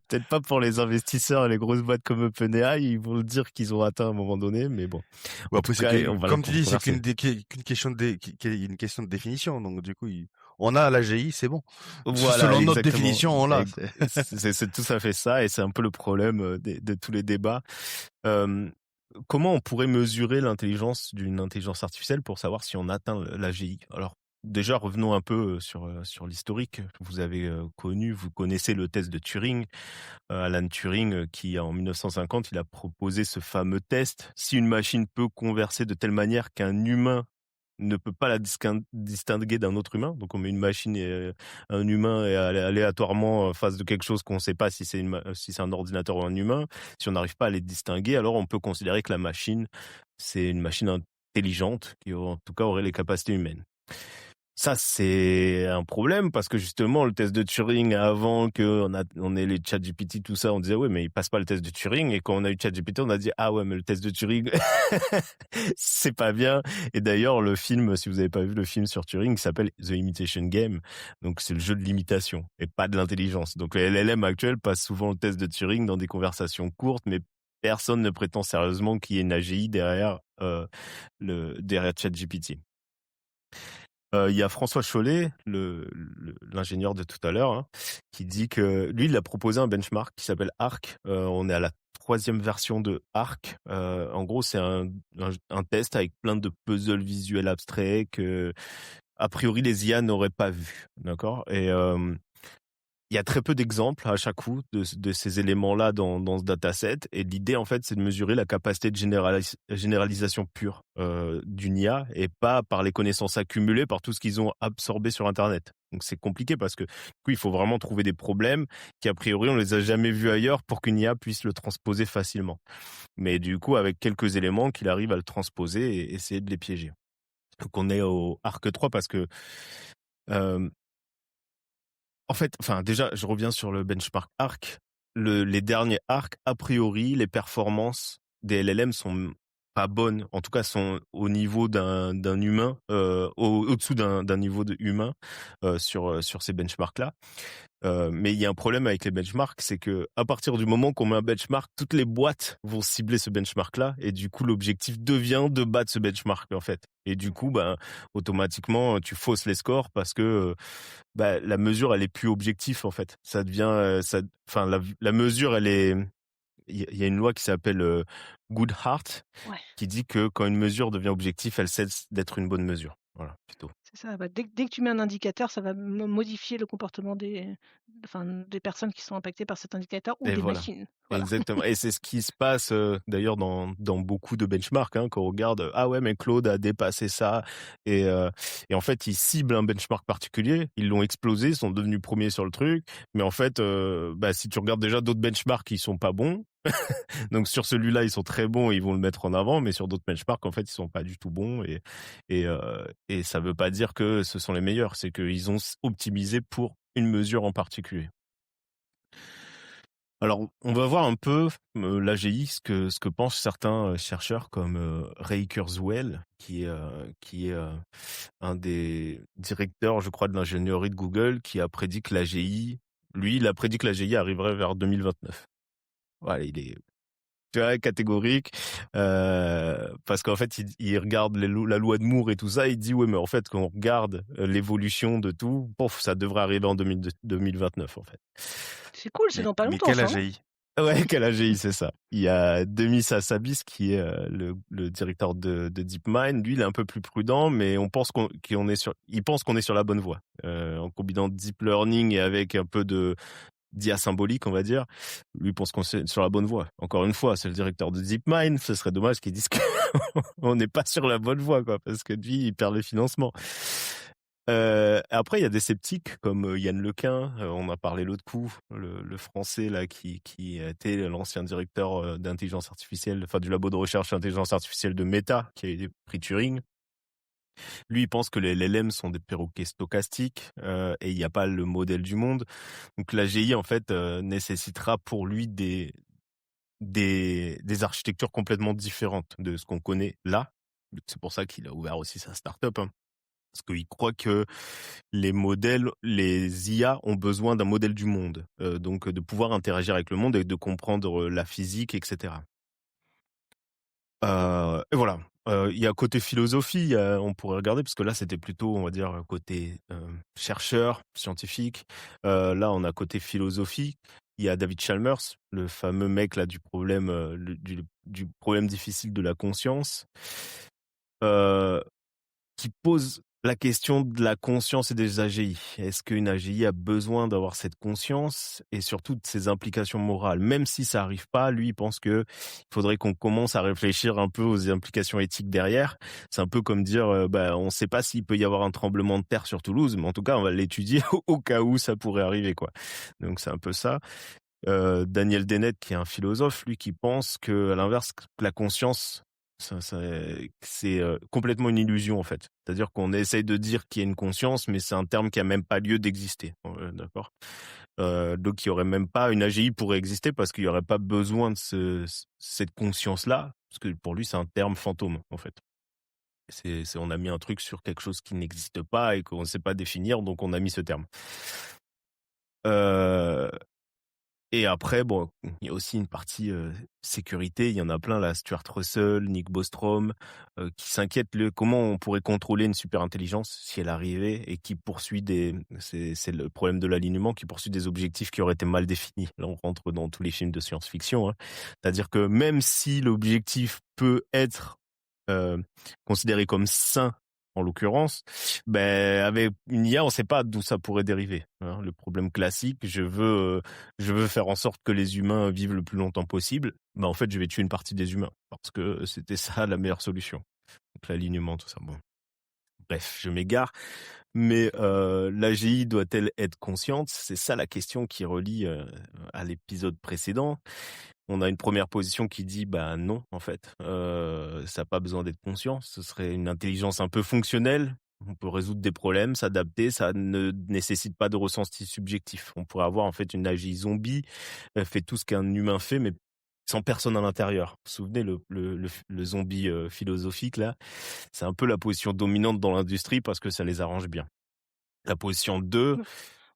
Peut-être pas pour les investisseurs et les grosses boîtes comme OpenAI, ils vont le dire qu'ils ont atteint à un moment donné, mais bon. Ouais, après, comme tu dis, c'est qu'une question de définition. Donc du coup, on a l'AGI, c'est bon. Voilà, selon notre définition, on l'a. C'est tout à fait ça, et c'est un peu le problème de tous les débats. Comment on pourrait mesurer l'intelligence d'une intelligence artificielle pour savoir si on atteint l'AGI? Alors, déjà, revenons un peu sur l'historique. Vous connaissez le test de Turing. Alan Turing, qui en 1950, il a proposé ce fameux test. Si une machine peut converser de telle manière qu'un humain ne peut pas la distinguer d'un autre humain, donc on met une machine et un humain et aléatoirement en face de quelque chose qu'on ne sait pas si c'est un ordinateur ou un humain, si on n'arrive pas à les distinguer, alors on peut considérer que la machine, c'est une machine intelligente qui en tout cas aurait les capacités humaines. Ça, c'est un problème parce que justement, le test de Turing, avant on ait les ChatGPT, tout ça, on disait, ouais, mais il passe pas le test de Turing. Et quand on a eu ChatGPT, on a dit, ah ouais, mais le test de Turing, c'est pas bien. Et d'ailleurs, le film, si vous avez pas vu le film sur Turing, il s'appelle The Imitation Game. Donc, c'est le jeu de l'imitation et pas de l'intelligence. Donc, les LLM actuels passent souvent le test de Turing dans des conversations courtes, mais personne ne prétend sérieusement qu'il y ait une AGI derrière ChatGPT. Il y a François Chollet, l'ingénieur de tout à l'heure, hein, qui dit que lui, il a proposé un benchmark qui s'appelle ARC. On est à la 3e version de ARC. En gros, c'est un test avec plein de puzzles visuels abstraits que, a priori, les IA n'auraient pas vu. D'accord? Et il y a très peu d'exemples à chaque coup de ces éléments-là dans ce dataset. Et l'idée, en fait, c'est de mesurer la capacité de généralisation pure d'une IA et pas par les connaissances accumulées, par tout ce qu'ils ont absorbé sur Internet. Donc, c'est compliqué parce que, du coup, il faut vraiment trouver des problèmes qui, a priori, on les a jamais vus ailleurs pour qu'une IA puisse le transposer facilement. Mais du coup, avec quelques éléments, qu'il arrive à le transposer et essayer de les piéger. Donc, on est au ARC 3 parce que... En fait, déjà, je reviens sur le benchmark ARC. Les derniers ARC, a priori, les performances des LLM sont pas bonnes, en tout cas sont au niveau d'un humain, au-dessous d'un niveau de humain sur ces benchmarks-là. Mais il y a un problème avec les benchmarks, c'est que à partir du moment qu'on met un benchmark, toutes les boîtes vont cibler ce benchmark-là, et du coup l'objectif devient de battre ce benchmark en fait. Et du coup, ben automatiquement, tu fausses les scores parce que la mesure elle est plus objective en fait. Ça devient, enfin la mesure elle est, il y a une loi qui s'appelle Goodhart Ouais, qui dit que quand une mesure devient objective, elle cesse d'être une bonne mesure. Voilà, plutôt. c'est ça. Bah, dès que tu mets un indicateur, ça va modifier le comportement des personnes qui sont impactées par cet indicateur ou Et des voilà. machines. Voilà. Exactement. Et c'est ce qui se passe d'ailleurs dans beaucoup de benchmarks, hein, quand on regarde, ah ouais, mais Claude a dépassé ça. Et en fait, ils ciblent un benchmark particulier, ils l'ont explosé, ils sont devenus premiers sur le truc. Mais en fait, si tu regardes déjà d'autres benchmarks, ils sont pas bons. Donc sur celui-là, ils sont très bons, ils vont le mettre en avant. Mais sur d'autres benchmarks, en fait, ils sont pas du tout bons. Et ça veut pas dire que ce sont les meilleurs. C'est qu'ils ont optimisé pour une mesure en particulier. Alors, on va voir un peu l'AGI, ce que pensent certains chercheurs comme Ray Kurzweil, qui est un des directeurs, je crois, de l'ingénierie de Google, qui a prédit que l'AGI, lui, il a prédit que l'AGI arriverait vers 2029. Voilà, il est, tu vois, catégorique, parce qu'en fait, il regarde la loi de Moore et tout ça, il dit, ouais, mais en fait, quand on regarde l'évolution de tout, ça devrait arriver en 2029, en fait. C'est cool, c'est dans pas Mais longtemps quel ça, hein? AGI? Ouais, quel AGI, c'est ça. Il y a Demis Hassabis qui est le directeur de DeepMind. Lui, il est un peu plus prudent, mais on pense il pense qu'on est sur la bonne voie. En combinant deep learning et avec un peu de d'IA symbolique, on va dire. Lui pense qu'on est sur la bonne voie. Encore une fois, c'est le directeur de DeepMind. Ce serait dommage qu'ils disent qu'on n'est pas sur la bonne voie, quoi, parce que lui, il perd le financement. Après, il y a des sceptiques comme Yann Lequin, on a parlé l'autre coup, le français là qui a été l'ancien directeur d'intelligence artificielle, enfin du labo de recherche d'intelligence artificielle de Meta, qui a eu des prix Turing. Lui, il pense que les LLM sont des perroquets stochastiques et il n'y a pas le modèle du monde. Donc l'AGI en fait nécessitera pour lui des architectures complètement différentes de ce qu'on connaît là. C'est pour ça qu'il a ouvert aussi sa start-up, hein. Parce qu'il croit que les modèles, les IA ont besoin d'un modèle du monde, donc de pouvoir interagir avec le monde et de comprendre la physique, etc. Et voilà. Il y a côté philosophie, on pourrait regarder, parce que là c'était plutôt, on va dire, côté chercheur, scientifique. Là on a côté philosophie. Il y a David Chalmers, le fameux mec là du problème, du problème difficile de la conscience. Qui pose la question de la conscience et des AGI. Est-ce qu'une AGI a besoin d'avoir cette conscience et surtout de ses implications morales? Même si ça arrive pas, lui, il pense que il faudrait qu'on commence à réfléchir un peu aux implications éthiques derrière. C'est un peu comme dire, on ne sait pas s'il peut y avoir un tremblement de terre sur Toulouse, mais en tout cas, on va l'étudier au cas où ça pourrait arriver, quoi. Donc c'est un peu ça. Daniel Dennett, qui est un philosophe, lui, qui pense que, à l'inverse, que la conscience, c'est complètement une illusion en fait. C'est-à-dire qu'on essaye de dire qu'il y a une conscience, mais c'est un terme qui a même pas lieu d'exister. D'accord. Donc il y aurait même pas une AGI pourrait exister parce qu'il y aurait pas besoin de cette conscience-là, parce que pour lui c'est un terme fantôme en fait. On a mis un truc sur quelque chose qui n'existe pas et qu'on ne sait pas définir, donc on a mis ce terme. Et après, bon, il y a aussi une partie sécurité. Il y en a plein là, Stuart Russell, Nick Bostrom, qui s'inquiètent comment on pourrait contrôler une superintelligence si elle arrivait et qui poursuit c'est le problème de l'alignement, qui poursuit des objectifs qui auraient été mal définis. Là, on rentre dans tous les films de science-fiction, hein. C'est-à-dire que même si l'objectif peut être considéré comme sain, en l'occurrence, avec une IA, on ne sait pas d'où ça pourrait dériver, hein. Le problème classique, je veux faire en sorte que les humains vivent le plus longtemps possible. En fait, je vais tuer une partie des humains parce que c'était ça la meilleure solution. Donc l'alignement, tout ça. Bon, bref, je m'égare. Mais l'AGI doit-elle être consciente? C'est ça la question qui relie à l'épisode précédent. On a une première position qui dit non en fait, ça n'a pas besoin d'être conscient, ce serait une intelligence un peu fonctionnelle. On peut résoudre des problèmes, s'adapter, ça ne nécessite pas de ressenti subjectif. On pourrait avoir en fait une AGI zombie, elle fait tout ce qu'un humain fait, mais sans personne à l'intérieur. Vous vous souvenez, le zombie philosophique, là, c'est un peu la position dominante dans l'industrie parce que ça les arrange bien. La position 2,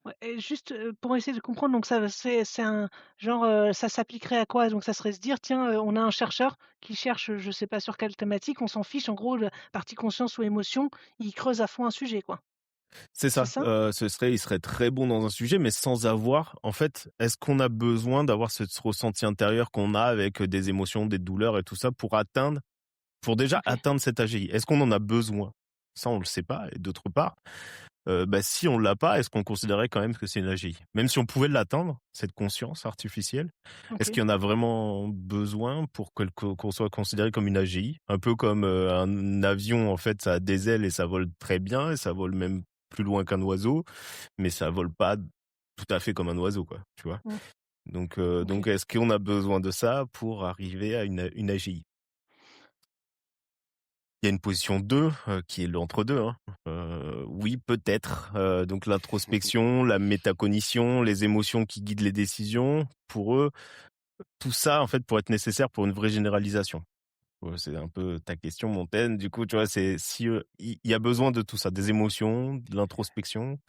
Ouais, et juste, pour essayer de comprendre, donc ça, c'est un genre, ça s'appliquerait à quoi? Donc ça serait se dire: «Tiens, on a un chercheur qui cherche, je sais pas sur quelle thématique, on s'en fiche, en gros, la partie conscience ou émotion, il creuse à fond un sujet, quoi». c'est C'est ça. ça? Il serait très bon dans un sujet, mais sans avoir, en fait, est-ce qu'on a besoin d'avoir ce ressenti intérieur qu'on a avec des émotions, des douleurs et tout ça pour déjà OK, atteindre cet AGI? Est-ce qu'on en a besoin? Ça, on le sait pas. Et d'autre part, si on l'a pas, est-ce qu'on considérait quand même que c'est une AGI? Même si on pouvait l'atteindre, cette conscience artificielle, est-ce OK. qu'il y en a vraiment besoin pour qu'on soit considéré comme une AGI? Un peu comme un avion, en fait, ça a des ailes et ça vole très bien et ça vole même plus loin qu'un oiseau, mais ça vole pas tout à fait comme un oiseau, quoi, tu vois? Mmh, Donc OK. est-ce qu'on a besoin de ça pour arriver à une AGI? Il y a une position 2 qui est l'entre-deux, hein. Oui, peut-être, donc l'introspection, la métacognition, les émotions qui guident les décisions, pour eux, tout ça, en fait, pourrait être nécessaire pour une vraie généralisation. C'est un peu ta question, Montaigne. Du coup, tu vois, c'est si, il y a besoin de tout ça, des émotions, de l'introspection,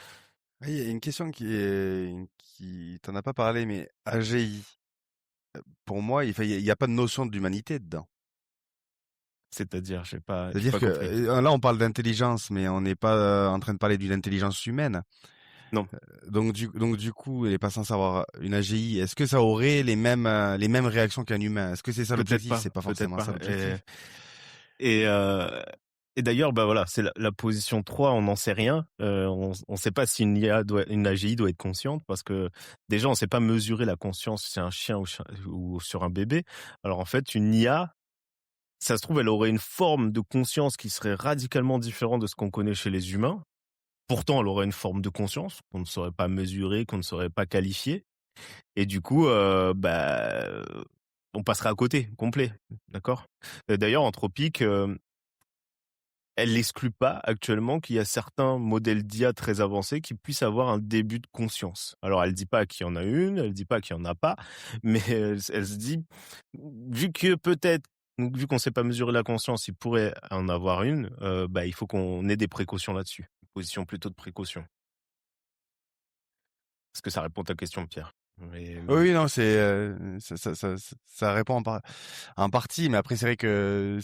Oui, il y a une question qui t'en as pas parlé, mais AGI, pour moi, il y a pas de notion d'humanité dedans. c'est-à-dire, j'ai C'est-à-dire pas que compris. là, on parle d'intelligence, mais on n'est pas en train de parler d'une intelligence humaine. Non, Donc du coup, elle est pas censée avoir une AGI. Est-ce que ça aurait les mêmes réactions qu'un humain? Est-ce que c'est ça peut-être l'objectif? pas, C'est pas peut-être forcément pas ça l'objectif. et heu et d'ailleurs, bah, voilà, c'est la position 3, on n'en sait rien. On sait pas si une AGI doit être consciente parce que déjà, on sait pas mesurer la conscience si c'est un chien ou sur un bébé. Alors en fait, une IA, ça se trouve, elle aurait une forme de conscience qui serait radicalement différente de ce qu'on connaît chez les humains. Pourtant, elle aurait une forme de conscience qu'on ne saurait pas mesurer, qu'on ne saurait pas qualifier et du coup, on passerait à côté, complet, d'accord? D'ailleurs, Anthropic, elle n'exclut pas actuellement qu'il y a certains modèles d'IA très avancés qui puissent avoir un début de conscience. Alors elle dit pas qu'il y en a une, elle dit pas qu'il y en a pas, mais elle se dit, vu que peut-être, donc vu qu'on sait pas mesurer la conscience, il pourrait en avoir une, il faut qu'on ait des précautions là-dessus. Une position plutôt de précaution. Est-ce que ça répond à ta question, Pierre? Mais, Oui, oui, non, ça répond en partie, mais après c'est vrai que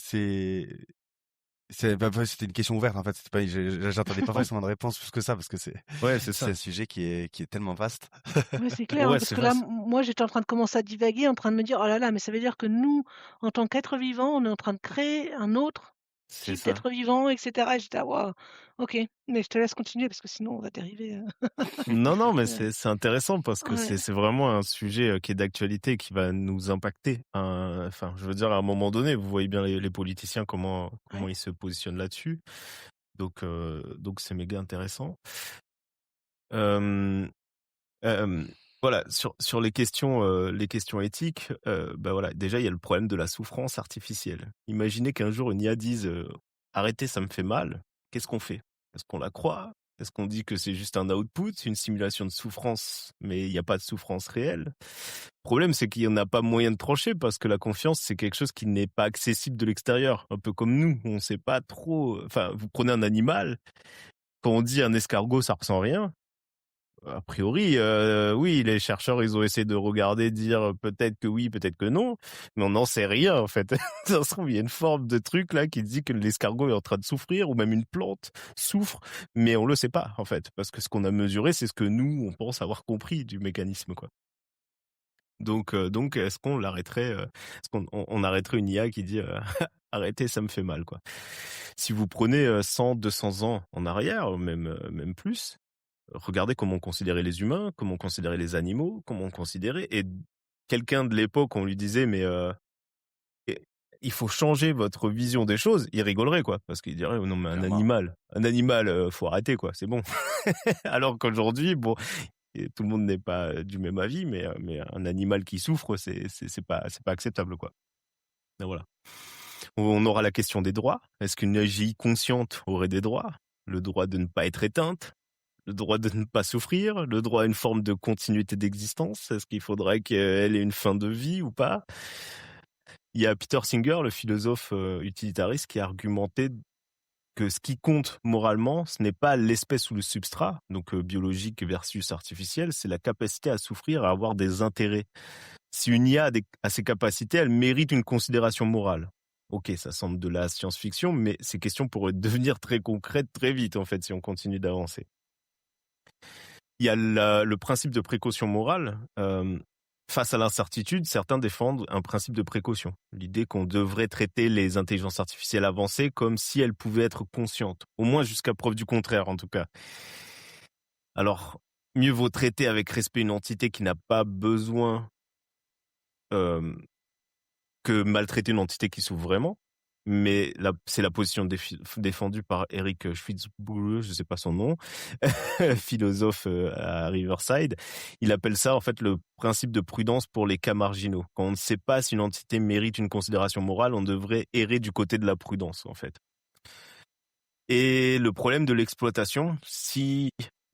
c'était une question ouverte en fait. C'était pas, j'attendais pas forcément de réponse plus que ça parce que ouais, c'est c'est ça. un sujet qui est tellement vaste. Ouais, c'est clair, hein, Ouais, parce c'est que là, vaste. moi, j'étais en train de commencer à divaguer, en train de me dire: «Oh là là, mais ça veut dire que nous, en tant qu'êtres vivants, on est en train de créer un autre C'est type ça. d'être vivant» et cetera et j'étais là: «Waouh, OK». Mais je te laisse continuer parce que sinon on va dériver, Non, non, mais ouais, c'est intéressant parce que ouais, c'est vraiment un sujet qui est d'actualité, qui va nous impacter. Enfin, je veux dire, à un moment donné, vous voyez bien les politiciens comment ouais. ils se positionnent là-dessus. Donc c'est méga intéressant. Euh, voilà, sur les questions éthiques, voilà, déjà il y a le problème de la souffrance artificielle. Imaginez qu'un jour une IA dise arrêtez, ça me fait mal. Qu'est-ce qu'on fait? Est-ce qu'on la croit? Est-ce qu'on dit que c'est juste un output, une simulation de souffrance, mais il n'y a pas de souffrance réelle? Le problème, c'est qu'il n'y en a pas moyen de trancher parce que la confiance, c'est quelque chose qui n'est pas accessible de l'extérieur. Un peu comme nous, on ne sait pas trop. Enfin, vous prenez un animal, quand on dit un escargot, ça ressent rien. A priori, oui, les chercheurs, ils ont essayé de regarder, dire peut-être que oui, peut-être que non, mais on n'en sait rien en fait. Ça se trouve, il y a une forme de truc là qui dit que l'escargot est en train de souffrir, ou même une plante souffre, mais on le sait pas en fait, parce que ce qu'on a mesuré, c'est ce que nous, on pense avoir compris du mécanisme, quoi. Donc est-ce qu'on l'arrêterait, est-ce qu'on arrêterait une IA qui dit arrêtez, ça me fait mal, quoi. Si vous prenez 100, 200 ans en arrière, même plus, regardez comment on considérait les humains, comment on considérait les animaux, comment on considérait. Et quelqu'un de l'époque, on lui disait, mais et- il faut changer votre vision des choses. Il rigolerait, quoi, parce qu'il dirait, oh non, mais Clairement. un animal, faut arrêter, quoi, c'est bon. Alors qu'aujourd'hui, bon, et tout le monde n'est pas du même avis, mais un animal qui souffre, c'est pas acceptable, quoi. Et voilà. On aura la question des droits. Est-ce qu'une AGI consciente aurait des droits? Le droit de ne pas être éteinte, le droit de ne pas souffrir, le droit à une forme de continuité d'existence. Est-ce qu'il faudrait qu'elle ait une fin de vie ou pas? Il y a Peter Singer, le philosophe utilitariste, qui a argumenté que ce qui compte moralement, ce n'est pas l'espèce ou le substrat, donc biologique versus artificiel, c'est la capacité à souffrir, à avoir des intérêts. Si une IA a ces capacités, elle mérite une considération morale. Ok, ça semble de la science-fiction, mais ces questions pourraient devenir très concrètes très vite, en fait, si on continue d'avancer. Il y a le principe de précaution morale. Face à l'incertitude, certains défendent un principe de précaution. L'idée qu'on devrait traiter les intelligences artificielles avancées comme si elles pouvaient être conscientes. Au moins jusqu'à preuve du contraire, en tout cas. Alors, mieux vaut traiter avec respect une entité qui n'a pas besoin que maltraiter une entité qui souffre vraiment. Mais c'est la position défendue par Eric Schwitzbühler, je ne sais pas son nom, philosophe à Riverside. Il appelle ça en fait le principe de prudence pour les cas marginaux. Quand on ne sait pas si une entité mérite une considération morale, on devrait errer du côté de la prudence en fait. Et le problème de l'exploitation, si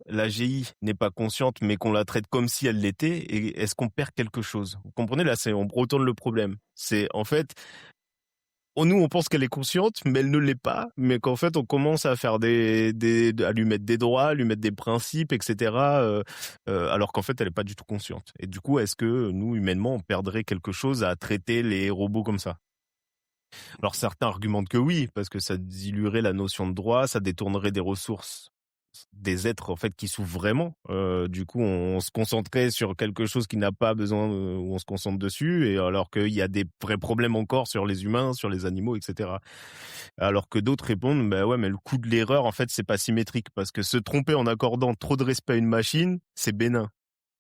l'AGI n'est pas consciente mais qu'on la traite comme si elle l'était, est-ce qu'on perd quelque chose? Vous comprenez là, on retourne le problème. C'est en fait... Nous, on pense qu'elle est consciente, mais elle ne l'est pas. Mais qu'en fait, on commence à faire à lui mettre des droits, à lui mettre des principes, etc. Alors qu'en fait, elle n'est pas du tout consciente. Et du coup, est-ce que nous, humainement, on perdrait quelque chose à traiter les robots comme ça? Alors certains argumentent que oui, parce que ça diluerait la notion de droit, ça détournerait des ressources des êtres en fait qui souffrent vraiment. Du coup, on se concentrait sur quelque chose qui n'a pas besoin, où on se concentre dessus, et alors qu'il y a des vrais problèmes encore sur les humains, sur les animaux, etc. Alors que d'autres répondent, bah ouais, mais le coût de l'erreur, en fait, c'est pas symétrique, parce que se tromper en accordant trop de respect à une machine, c'est bénin.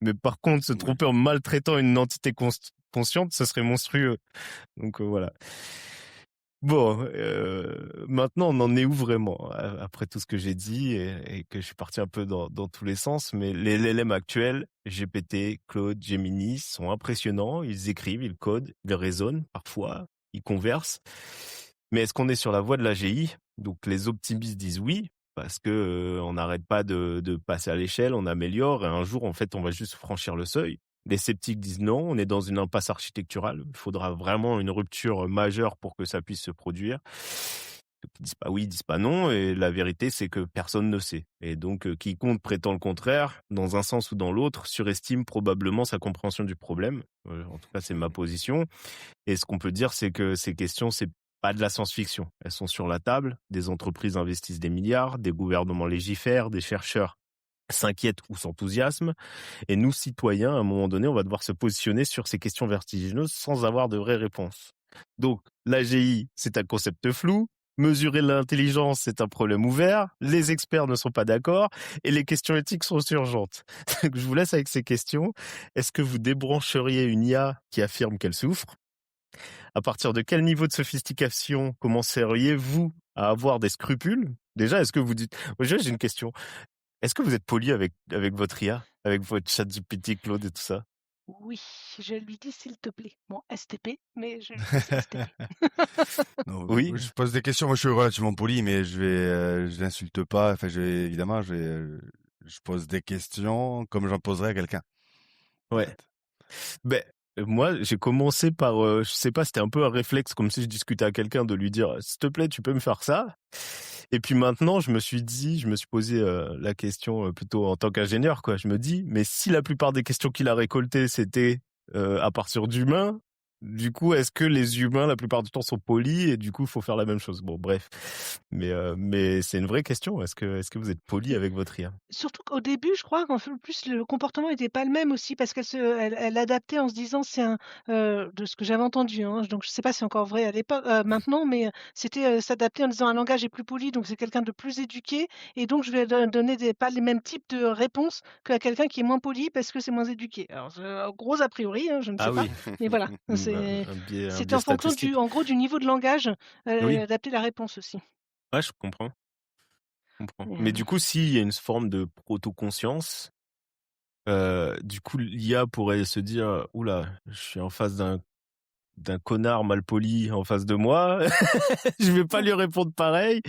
Mais par contre, se tromper en maltraitant une entité consciente, ce serait monstrueux. Donc voilà. Bon, maintenant, on en est où vraiment? Après tout ce que j'ai dit et que je suis parti un peu dans tous les sens, mais les LLM actuels, GPT, Claude, Gemini, sont impressionnants. Ils écrivent, ils codent, ils raisonnent parfois, ils conversent. Mais est-ce qu'on est sur la voie de l'AGI? Donc les optimistes disent oui, parce que on n'arrête pas de passer à l'échelle, on améliore, et un jour, en fait, on va juste franchir le seuil. Les sceptiques disent non, on est dans une impasse architecturale. Il faudra vraiment une rupture majeure pour que ça puisse se produire. Ils disent pas oui, ils disent pas non, et la vérité, c'est que personne ne sait. Et donc, quiconque prétend le contraire, dans un sens ou dans l'autre, surestime probablement sa compréhension du problème. En tout cas, c'est ma position. Et ce qu'on peut dire, c'est que ces questions, c'est pas de la science-fiction. Elles sont sur la table. Des entreprises investissent des milliards, des gouvernements légifèrent, des chercheurs s'inquiètent ou s'enthousiasment. Et nous, citoyens, à un moment donné, on va devoir se positionner sur ces questions vertigineuses sans avoir de vraies réponses. Donc, l'AGI, c'est un concept flou. Mesurer l'intelligence, c'est un problème ouvert. Les experts ne sont pas d'accord. Et les questions éthiques sont urgentes. Donc, je vous laisse avec ces questions. Est-ce que vous débrancheriez une IA qui affirme qu'elle souffre? À partir de quel niveau de sophistication commenceriez-vous à avoir des scrupules? Déjà, est-ce que vous dites... J'ai une question. Est-ce que vous êtes poli avec votre IA, avec votre ChatGPT, Claude et tout ça? Oui, je lui dis s'il te plaît. Bon, STP, mais je lui dis STP. Non, Oui. je pose des questions. Moi, je suis relativement poli, mais je l'insulte pas. Enfin, évidemment, je pose des questions comme j'en poserais à quelqu'un. Ouais. En fait. Ben, moi, j'ai commencé par, je sais pas, c'était un peu un réflexe, comme si je discutais à quelqu'un, de lui dire, s'il te plaît, tu peux me faire ça? Et puis maintenant, je me suis posé la question plutôt en tant qu'ingénieur, quoi. Je me dis, mais si la plupart des questions qu'il a récoltées, c'était à partir d'humains, du coup, est-ce que les humains, la plupart du temps, sont polis, et du coup, il faut faire la même chose? Bon, bref. Mais c'est une vraie question. Est-ce que vous êtes poli avec votre IA? Surtout qu'au début, je crois qu'en fait, plus le comportement était pas le même aussi parce elle adaptait en se disant c'est un de ce que j'avais entendu, hein, donc je sais pas si c'est encore vrai à l'époque, maintenant, mais c'était, s'adapter en disant: «Un langage est plus poli, donc c'est quelqu'un de plus éduqué et donc je vais donner pas les mêmes types de réponses qu'à quelqu'un qui est moins poli parce que c'est moins éduqué». Alors gros a priori, hein, je ne sais Ah pas, oui. mais voilà, Un c'était biais en fonction statistique. en gros du niveau de langage, Oui. adapter la réponse aussi. Ouais, je comprends. Et Mais du coup, s'il y a une forme de proto-conscience, du coup, l'IA pourrait se dire, oula, je suis en face d'un connard malpoli en face de moi. Je vais pas lui répondre pareil.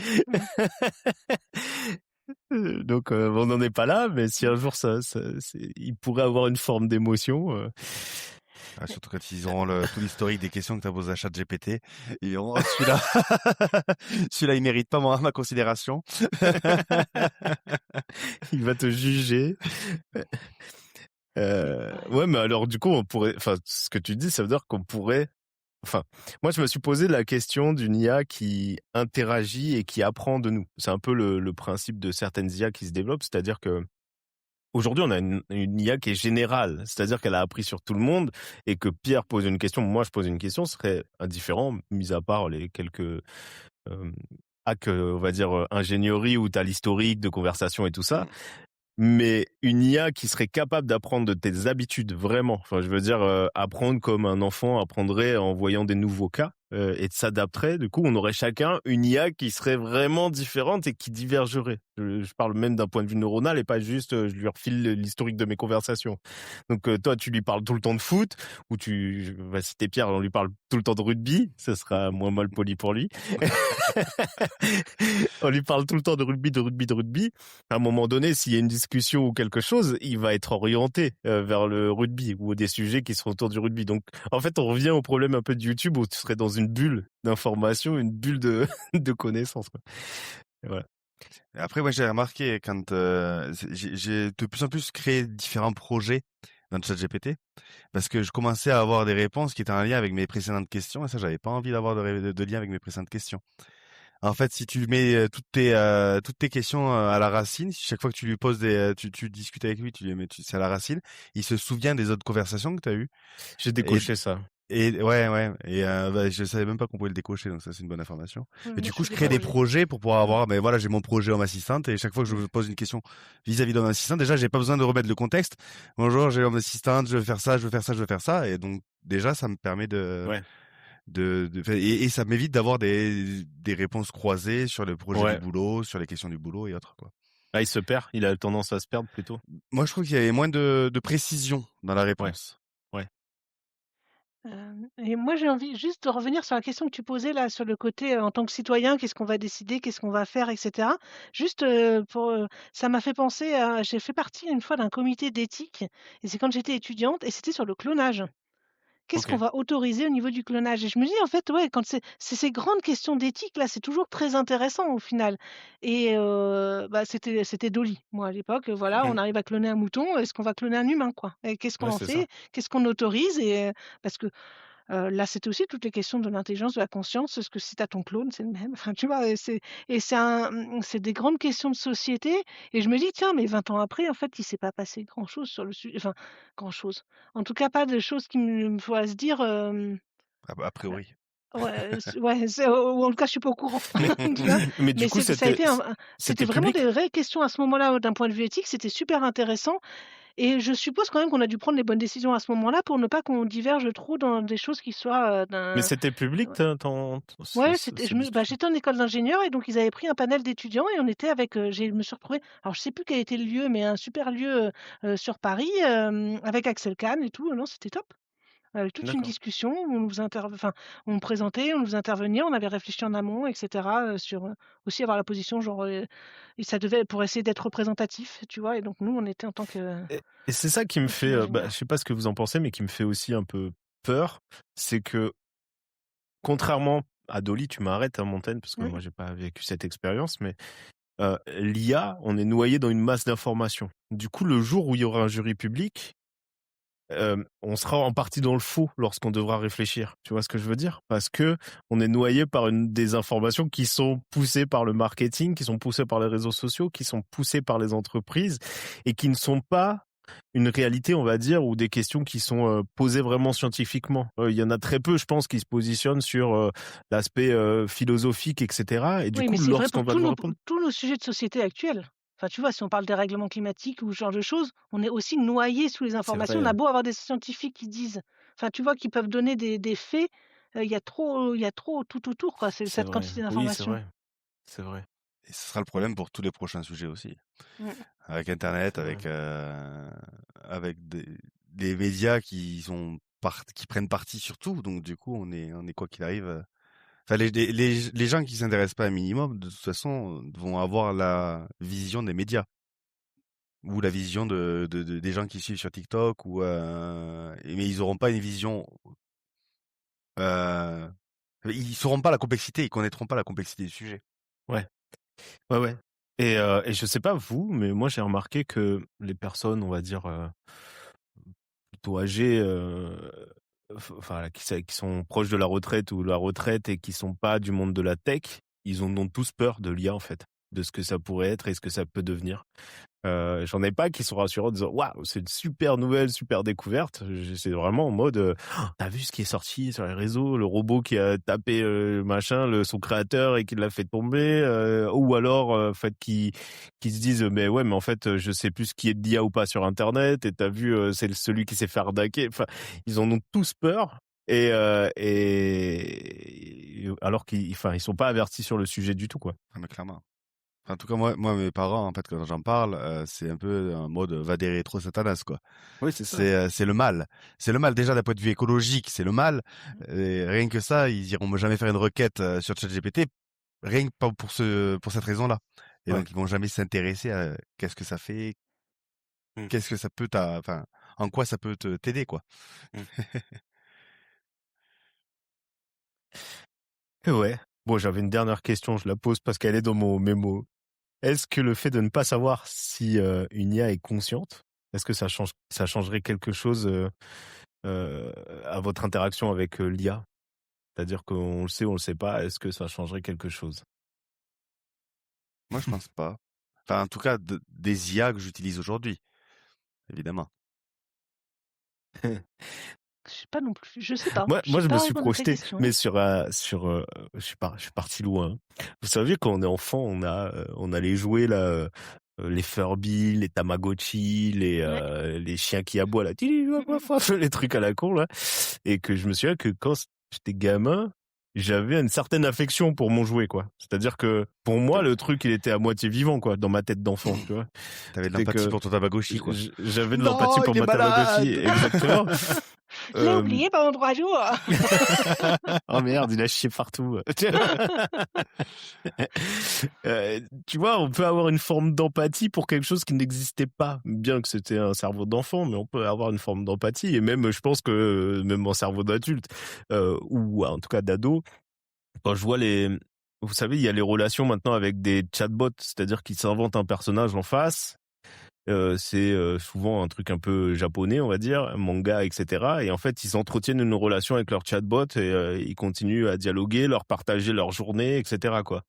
Donc on n'en est pas là, mais si un jour il pourrait avoir une forme d'émotion. Ah, surtout quand ils auront tout l'historique des questions que tu as posées à ChatGPT. Et celui-là, celui-là, il mérite pas ma considération. Il va te juger. Ouais, mais alors du coup, on pourrait. Enfin, ce que tu dis, ça veut dire qu'on pourrait. Enfin, moi, je me suis posé la question d'une IA qui interagit et qui apprend de nous. C'est un peu le principe de certaines IA qui se développent, c'est-à-dire que aujourd'hui, on a une IA qui est générale, c'est-à-dire qu'elle a appris sur tout le monde et que Pierre pose une question, moi je pose une question, ce serait indifférent, mis à part les quelques hacks, on va dire, ingénierie où tu as l'historique de conversation et tout ça. Mais une IA qui serait capable d'apprendre de tes habitudes, vraiment. Enfin, je veux dire, apprendre comme un enfant apprendrait en voyant des nouveaux cas et de s'adapterait. Du coup, on aurait chacun une IA qui serait vraiment différente et qui divergerait. Je parle même d'un point de vue neuronal et pas juste je lui refile l'historique de mes conversations. Donc, toi, tu lui parles tout le temps de foot ou je vais citer Pierre, on lui parle tout le temps de rugby. Ce sera moins mal poli pour lui. On lui parle tout le temps de rugby, de rugby, de rugby. À un moment donné, s'il y a une discussion ou quelque chose, il va être orienté vers le rugby ou des sujets qui seront autour du rugby. Donc, en fait, on revient au problème un peu de YouTube où tu serais dans une bulle d'information, une bulle de, de connaissances. Quoi. Et voilà. Et après, moi, j'ai remarqué quand j'ai de plus en plus créé différents projets dans ChatGPT parce que je commençais à avoir des réponses qui étaient en lien avec mes précédentes questions et ça, j'avais pas envie d'avoir de lien avec mes précédentes questions. En fait, si tu mets toutes tes questions à la racine, si chaque fois que tu lui poses tu discutes avec lui, tu lui mets, c'est à la racine, il se souvient des autres conversations que tu as eues. J'ai décoché ça. Et ouais. Et je savais même pas qu'on pouvait le décocher, donc ça c'est une bonne information. Ouais, Et moi, du coup, je je l'ai crée pas des oublié. projets pour pouvoir avoir. Mais voilà, j'ai mon projet Home Assistant et chaque fois que je pose une question vis-à-vis de Home Assistant, déjà j'ai pas besoin de remettre le contexte. Bonjour, j'ai Home Assistant, je veux faire ça, je veux faire ça, je veux faire ça. Et donc déjà, ça me permet Ouais. et ça m'évite d'avoir des réponses croisées sur le projet du Ouais. boulot, sur les questions du boulot et autres, quoi. Ah, il se perd. Il a tendance à se perdre plutôt. Moi, je trouve qu'il y avait moins de précision dans la Ouais. réponse. Ouais. Et moi, j'ai envie juste de revenir sur la question que tu posais là, sur le côté, en tant que citoyen, qu'est-ce qu'on va décider, qu'est-ce qu'on va faire, et cetera. Juste, ça m'a fait penser à j'ai fait partie une fois d'un comité d'éthique et c'est quand j'étais étudiante et c'était sur le clonage. Qu'est-ce Ok. qu'on va autoriser au niveau du clonage? Et je me dis, en fait, ouais, quand c'est ces grandes questions d'éthique là, c'est toujours très intéressant au final. Et bah, c'était Dolly. Moi, à l'époque, voilà, on arrive à cloner un mouton, est-ce qu'on va cloner un humain, quoi? Et qu'est-ce qu'on Ouais, en c'est ça. fait? Qu'est-ce qu'on autorise? Et parce que là, c'était aussi toutes les questions de l'intelligence, de la conscience. Est-ce que si tu as ton clone, c'est le même? Enfin, tu vois? C'est des grandes questions de société et je me dis: «Tiens, mais 20 ans après, en fait, il s'est pas passé grand-chose sur le sujet». Enfin, grand-chose. En tout cas, pas de choses qui me fassent se dire, A priori. ouais, ou en tout cas, je suis pas au courant, Mais, tu vois? mais du Mais coup, ça a été c'était c'était vraiment des public? vraies questions à ce moment-là, d'un point de vue éthique, c'était super intéressant et je suppose quand même qu'on a dû prendre les bonnes décisions à ce moment-là pour ne pas qu'on diverge trop dans des choses qui soient, Mais d'un c'était public, ouais, ouais, c'était cette discussion? j'étais en école d'ingénieur et donc ils avaient pris un panel d'étudiants et on était avec, je me suis retrouvée alors je sais plus quel était le lieu, mais un super lieu, sur Paris, avec Axel Kahn et tout. Non, c'était top. Toute une D'accord. discussion où on présentait, on nous intervenait, on avait réfléchi en amont et cetera, sur, aussi avoir la position genre, et ça devait pour essayer d'être représentatif, tu vois? Et donc nous, on était en tant Et c'est ça qui me qu'études fait, bah, je d'ingénieur. sais pas ce que vous en pensez, mais qui me fait aussi un peu peur, c'est que contrairement à Dolly, tu m'arrêtes, hein, Montaigne, parce que Mmh. moi j'ai pas vécu cette expérience, mais l'IA, on est noyé dans une masse d'informations. Du coup, le jour où il y aura un jury public, on sera en partie dans le faux lorsqu'on devra réfléchir. Tu vois ce que je veux dire? Parce que on est noyé par des informations qui sont poussées par le marketing, qui sont poussées par les réseaux sociaux, qui sont poussées par les entreprises et qui ne sont pas une réalité, on va dire, ou des questions qui sont posées vraiment scientifiquement. Il y en a très peu, je pense, qui se positionnent sur l'aspect philosophique, etc. Et du Oui, mais coup, c'est vrai lorsqu'on pour va devoir répondre, tous nos sujets de société actuels. Enfin, tu vois, si on parle des règlements climatiques ou ce genre de choses, on est aussi noyé sous les c'est informations. On a vrai. beau avoir des scientifiques qui disent enfin, tu vois, qui peuvent donner des faits, il y a trop tout autour, quoi, c'est C'est cette vrai. quantité Oui, c'est d'informations. vrai. C'est vrai. Et ce sera le problème pour tous les prochains sujets aussi. Mmh. Avec Internet, C'est vrai. avec des médias qui prennent parti sur tout. Donc du coup, on est quoi qu'il arrive. Enfin, les gens qui s'intéressent pas un minimum, de toute façon, vont avoir la vision des médias ou la vision des gens qui suivent sur TikTok mais ils auront pas une vision. Euh, Ils sauront pas la complexité, ils connaîtront pas la complexité du sujet. Ouais, ouais, ouais. Et je sais pas vous, mais moi j'ai remarqué que les personnes, on va dire, plutôt âgées, enfin, qui sont proches de la retraite ou de la retraite et qui sont pas du monde de la tech, ils en ont tous peur de l'IA en fait, de ce que ça pourrait être et ce que ça peut devenir. J'en ai pas qui sont rassurés en disant waouh, c'est une super nouvelle, super découverte. C'est vraiment en mode oh, t'as vu ce qui est sorti sur les réseaux, le robot qui a tapé machin, son créateur et qui l'a fait tomber, ou alors en fait qui se disent mais ouais mais en fait je sais plus ce qui est de l'IA ou pas sur internet et t'as vu c'est celui qui s'est fait arnaquer. Enfin ils en ont tous peur. Et alors ils sont pas avertis sur le sujet du tout quoi. Ah, mais clairement. Enfin, en tout cas, moi, mes parents, en fait, quand j'en parle, c'est un peu un mode va des rétro satanas, quoi. Oui c'est ça. C'est le mal. C'est le mal déjà d'un point de vue écologique, c'est le mal. Et rien que ça, ils iront jamais faire une requête sur ChatGPT, rien que pas pour cette raison-là. Et Ouais. donc, ils vont jamais s'intéresser à qu'est-ce que ça fait, Mm. qu'est-ce que ça peut enfin, en quoi ça peut t'aider, quoi. Mm. Et ouais. Bon, j'avais une dernière question, je la pose parce qu'elle est dans mon mémo. Est-ce que le fait de ne pas savoir si une IA est consciente, est-ce que ça changerait quelque chose à votre interaction avec l'IA? C'est-à-dire qu'on le sait ou on le sait pas, est-ce que ça changerait quelque chose? Moi, je pense pas. Enfin, en tout cas, des IA que j'utilise aujourd'hui, évidemment. Je sais pas non plus, je sais pas. Je Moi, sais je me pas suis répondre à ta projeté, question. mais je suis parti loin. Vous savez, quand on est enfant, on a les jouets là, les Furby, les Tamagotchi, Ouais. les chiens qui aboient là, les trucs à la con là, et que je me souviens que quand j'étais gamin, j'avais une certaine affection pour mon jouet quoi. C'est-à-dire que pour moi, le truc il était à moitié vivant quoi, dans ma tête d'enfant, tu vois. T'avais de C'était l'empathie que pour ton Tamagotchi, quoi. j'avais de l'empathie Non, pour il est ma Tamagotchi, malade! exactement. Je l'ai Euh, oublié pendant 3 jours. oh merde, il a chié partout. Tu vois, on peut avoir une forme d'empathie pour quelque chose qui n'existait pas, bien que c'était un cerveau d'enfant, mais on peut avoir une forme d'empathie et même, je pense que même en cerveau d'adulte ou en tout cas d'ado, quand je vois vous savez, il y a les relations maintenant avec des chatbots, c'est-à-dire qu'ils s'inventent un personnage en face. C'est souvent un truc un peu japonais, on va dire, manga, etc. Et en fait, ils entretiennent une relation avec leur chatbot et ils continuent à dialoguer, leur partager leur journée, etc. quoi.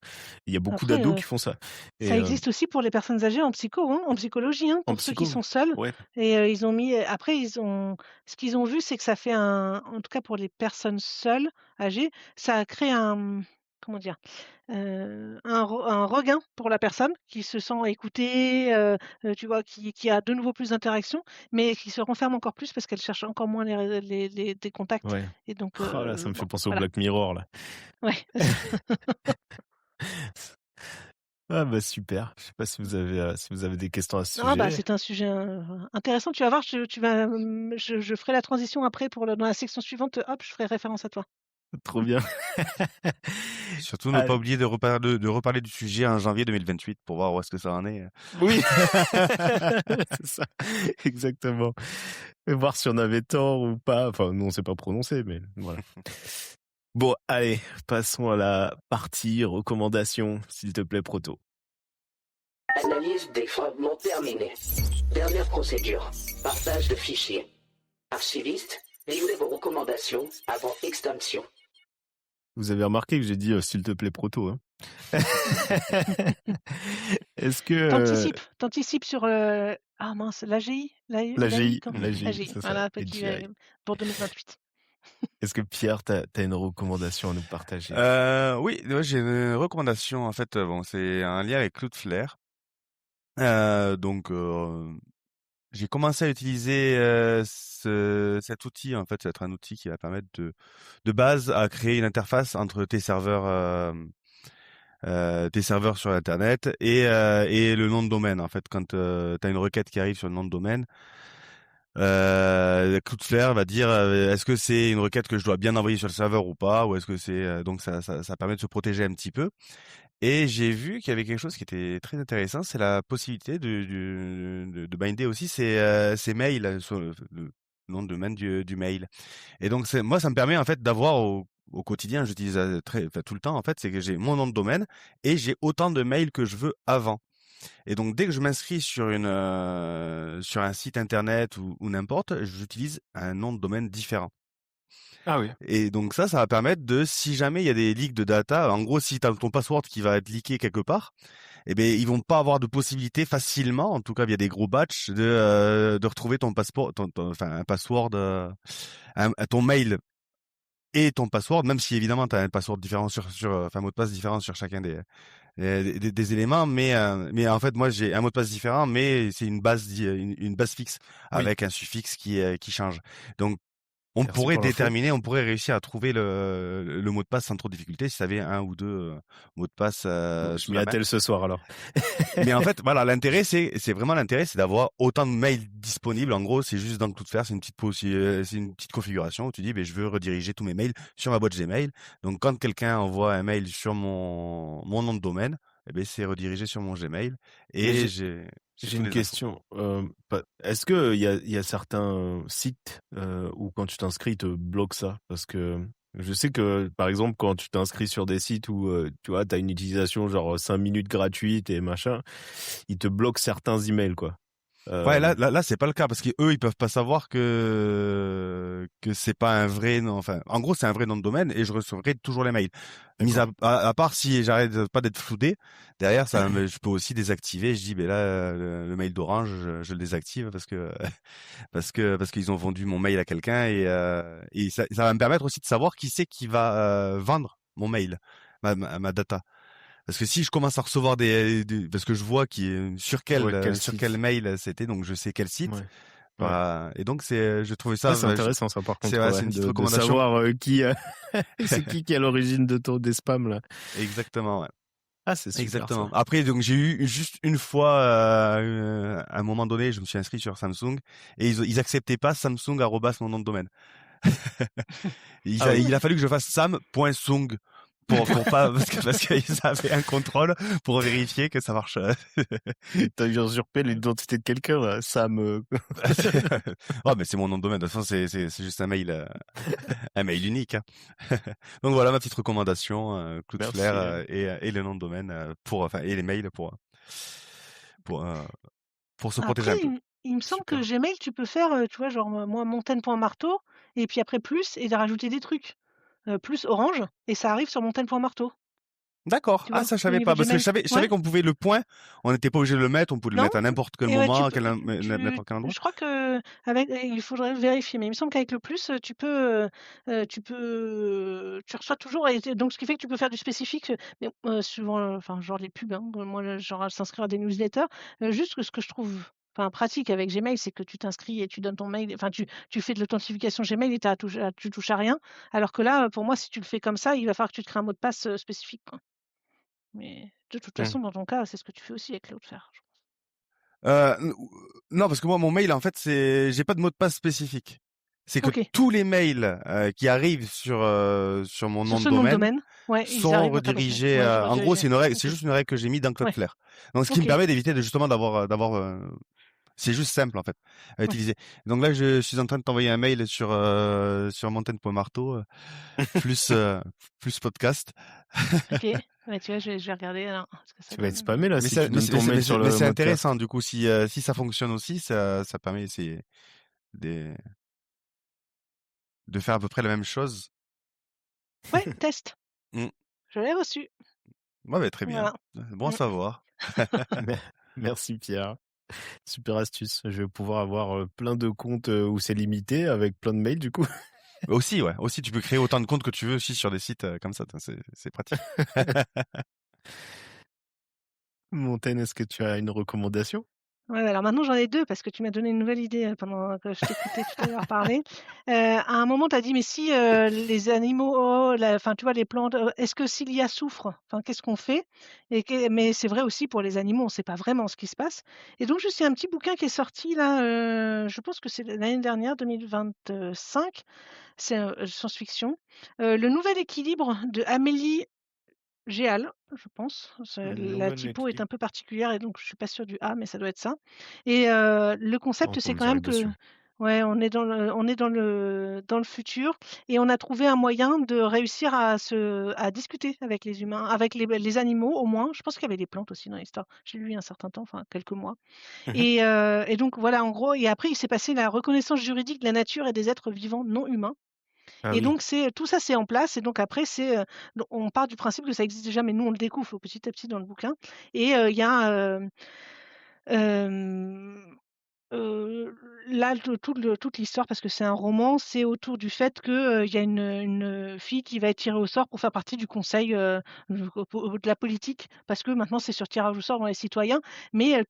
Il y a beaucoup Après, d'ados qui font ça. ça Et existe aussi pour les personnes âgées en psycho, hein, en psychologie, hein, en pour ceux qui psycho, sont seuls. ouais, Et ils ont mis. Après, ce qu'ils ont vu, c'est que ça fait en tout cas pour les personnes seules, âgées, ça a créé comment dire, un regain pour la personne qui se sent écoutée, tu vois, qui a de nouveau plus d'interactions, mais qui se renferme encore plus parce qu'elle cherche encore moins des contacts. ouais. Et donc, Oh là, ça me fait bon, penser au voilà. Black Mirror là. Ouais. Ah bah super. Je sais pas si vous avez des questions à ce Ah bah, sujet. c'est un sujet, intéressant. Tu vas voir, tu vas, je ferai la transition après dans la section suivante, hop, je ferai référence à toi. Trop bien. Surtout ne Ah, pas oublier de reparler du sujet en janvier 2028 pour voir où est-ce que ça en est. oui, c'est ça, exactement. Et voir si on avait tort ou pas. Enfin, nous, on s'est pas prononcé, mais voilà. Bon, allez, passons à la partie recommandations, s'il te plaît, Proto. Analyse des fragments terminée. Dernière procédure. Partage de fichiers. Archiviste, livrez vos recommandations avant extinction. Vous avez remarqué que j'ai dit s'il te plaît, Proto. Hein. Est-ce que T'anticipes sur, ah mince, l'AGI? l'AGI, AGI, c'est ça, voilà, petit, AGI. pour 2028. Est-ce que Pierre, t'as une recommandation à nous partager? Oui, ouais, j'ai une recommandation. En fait, bon, c'est un lien avec Cloudflare. Donc, j'ai commencé à utiliser cet outil. En fait, ça va être un outil qui va permettre de base à créer une interface entre tes serveurs sur Internet et le nom de domaine. En fait, quand tu as une requête qui arrive sur le nom de domaine, Cloudflare va dire est-ce que c'est une requête que je dois bien envoyer sur le serveur ou pas, ou est-ce que c'est donc ça permet de se protéger un petit peu. Et j'ai vu qu'il y avait quelque chose qui était très intéressant, c'est la possibilité de binder aussi ses mails sur le nom de domaine du mail. Et donc moi ça me permet en fait d'avoir au quotidien, j'utilise tout le temps en fait, c'est que j'ai mon nom de domaine et j'ai autant de mails que je veux avant. Et donc dès que je m'inscris sur un site internet ou n'importe, j'utilise un nom de domaine différent. Ah oui. Et donc ça va permettre si jamais il y a des leaks de data, en gros si tu as ton password qui va être leaké quelque part, eh ben ils vont pas avoir de possibilité facilement, en tout cas via des gros batchs, de retrouver ton passeport, enfin un password, ton mail et ton password, même si évidemment tu as un password différent enfin mot de passe différent sur chacun des éléments, mais en fait moi j'ai un mot de passe différent, mais c'est une base fixe Oui. avec un suffixe qui change. Donc on Merci pourrait pour l'info. on pourrait réussir à trouver le mot de passe sans trop de difficulté si tu avais un ou deux mots de passe Bon, je sous m'y la main. attelle ce soir alors. Mais en fait, voilà, c'est vraiment l'intérêt, c'est d'avoir autant de mails disponibles. En gros, c'est juste dans le Cloudflare, c'est une petite configuration où tu dis, ben, je veux rediriger tous mes mails sur ma boîte Gmail. Donc, quand quelqu'un envoie un mail sur mon nom de domaine, eh ben, c'est redirigé sur mon Gmail Mais et j'ai j'ai toutes une les infos. question. Est-ce que il y a certains sites où quand tu t'inscris, ils te bloquent ça? Parce que je sais que, par exemple, quand tu t'inscris sur des sites où tu vois, t'as une utilisation genre 5 minutes gratuite et machin, ils te bloquent certains emails, quoi. Ouais, Euh, là, c'est pas le cas parce qu'eux, ils peuvent pas savoir que c'est pas un vrai nom. Enfin, en gros, c'est un vrai nom de domaine et je recevrai toujours les mails. Mis d'accord. à part si j'arrête pas d'être floudé, derrière, je peux aussi désactiver. Je dis, ben là, le mail d'Orange, je le désactive parce qu'ils ont vendu mon mail à quelqu'un et ça va me permettre aussi de savoir qui c'est qui va vendre mon mail, ma data. Parce que si je commence à recevoir parce que je vois Ouais, quel sur quel site? mail c'était, donc je sais quel site. Ouais. Ouais. Et donc je trouvais Ah, ça, c'est intéressant ça par contre, ouais, c'est une petite de recommandation. savoir qui c'est qui est à l'origine des spams là. Exactement, ouais. Ah, c'est super Exactement. ça. Après, donc j'ai eu juste une fois, à un moment donné, je me suis inscrit sur Samsung et ils acceptaient pas Samsung @ mon nom de domaine. Ah oui. Il a fallu que je fasse sam.sung pour pas parce qu'ils avaient un contrôle pour vérifier que ça marche. T'as usurpé l'identité de quelqu'un là, Sam. Oh, mais c'est mon nom de domaine. De toute façon, c'est juste un mail unique, hein. Donc voilà ma petite recommandation, Cloudflare Merci. et le nom de domaine enfin et les mails pour euh, pour se protéger Après, un peu. il me semble que Super. Gmail, tu peux faire, tu vois, genre, moi, montagne.marteau et puis après plus et de rajouter des trucs. Plus orange et ça arrive sur montagne.marteau, D'accord. tu Ah vois? ça je Au savais niveau pas de parce que Gmail. je savais Ouais. qu'on pouvait le point. On n'était pas obligé de le mettre. On pouvait le Non mettre à n'importe quel et ouais, moment, n'importe quel endroit. je crois qu'avec il faudrait vérifier, mais il me semble qu'avec le plus, tu reçois toujours et donc ce qui fait que tu peux faire du spécifique, mais suivant, enfin, genre les pubs, hein, moi, genre s'inscrire à des newsletters, juste que ce que je trouve, enfin, pratique avec Gmail, c'est que tu t'inscris et tu donnes ton mail, enfin, tu fais de l'authentification Gmail et tu touches à rien. Alors que là, pour moi, si tu le fais comme ça, il va falloir que tu te crées un mot de passe, spécifique, quoi. Mais de toute Mmh. façon, dans ton cas, c'est ce que tu fais aussi avec Cloudflare, je pense. Euh, n- non, parce que moi, mon mail, en fait, j'ai pas de mot de passe spécifique. C'est que OK. tous les mails qui arrivent sur mon Sur nom de ce nom de domaine domaine, ouais, ils sont arrivent dans ta boîte mail. redirigés. Ouais, je En gros, redirigeais. c'est une règle, c'est OK. juste une règle que j'ai mis dans Ouais, Cloudflare. Donc, ce qui me OK. permet d'éviter justement c'est juste simple en fait à Ouais. utiliser. Donc là, je suis en train de t'envoyer un mail sur Mountain.marteau plus plus podcast. OK. Ouais, tu vois, je vais regarder alors ce que ça Tu vas être donne. spammé là si tu donnes ton mail sur Mais le c'est podcast. intéressant du coup si ça fonctionne aussi, ça permet des, de faire à peu près la même chose. Ouais, test. Mm. Je l'ai reçu. Ouais, bah, très bien. Voilà. Bon à Mmh. savoir. Merci Pierre. Super astuce. Je vais pouvoir avoir plein de comptes où c'est limité avec plein de mails du coup. Aussi, ouais. Aussi, tu peux créer autant de comptes que tu veux aussi sur des sites comme ça. C'est pratique. Montaigne, est-ce que tu as une recommandation? Ouais, alors maintenant j'en ai 2 parce que tu m'as donné une nouvelle idée, pendant que je t'écoutais tout à l'heure parler. À un moment tu as dit: «Mais si, les animaux, enfin tu vois les plantes, est-ce que s'il y a souffre, enfin qu'est-ce qu'on fait?» Mais c'est vrai aussi pour les animaux, on ne sait pas vraiment ce qui se passe et donc juste il y a un petit bouquin qui est sorti là, je pense que c'est l'année dernière, 2025, c'est, science-fiction. Le Nouvel équilibre de Amélie Géal, je pense. Un La nouvel typo est équilibre. un peu particulière et donc je suis pas sûre du A, mais ça doit être ça. Et le Je concept, c'est quand retomberai même que dessus. ouais, on est dans le futur et on a trouvé un moyen de réussir à discuter avec les humains, avec les animaux au moins. Je pense qu'il y avait des plantes aussi dans l'histoire. J'ai lu il y a un certain temps, enfin quelques mois. Mmh. Et donc voilà, en gros, et après il s'est passé la reconnaissance juridique de la nature et des êtres vivants non humains. Ah Et oui. donc c'est tout ça, c'est en place et donc après on part du principe que ça existe déjà, mais nous on le découvre petit à petit dans le bouquin et il y a, hem, là toute l'histoire parce que c'est un roman, c'est autour du fait que, il y a une fille qui va être tirée au sort pour faire partie du conseil, de la politique parce que maintenant c'est sur tirage au sort dans les citoyens, mais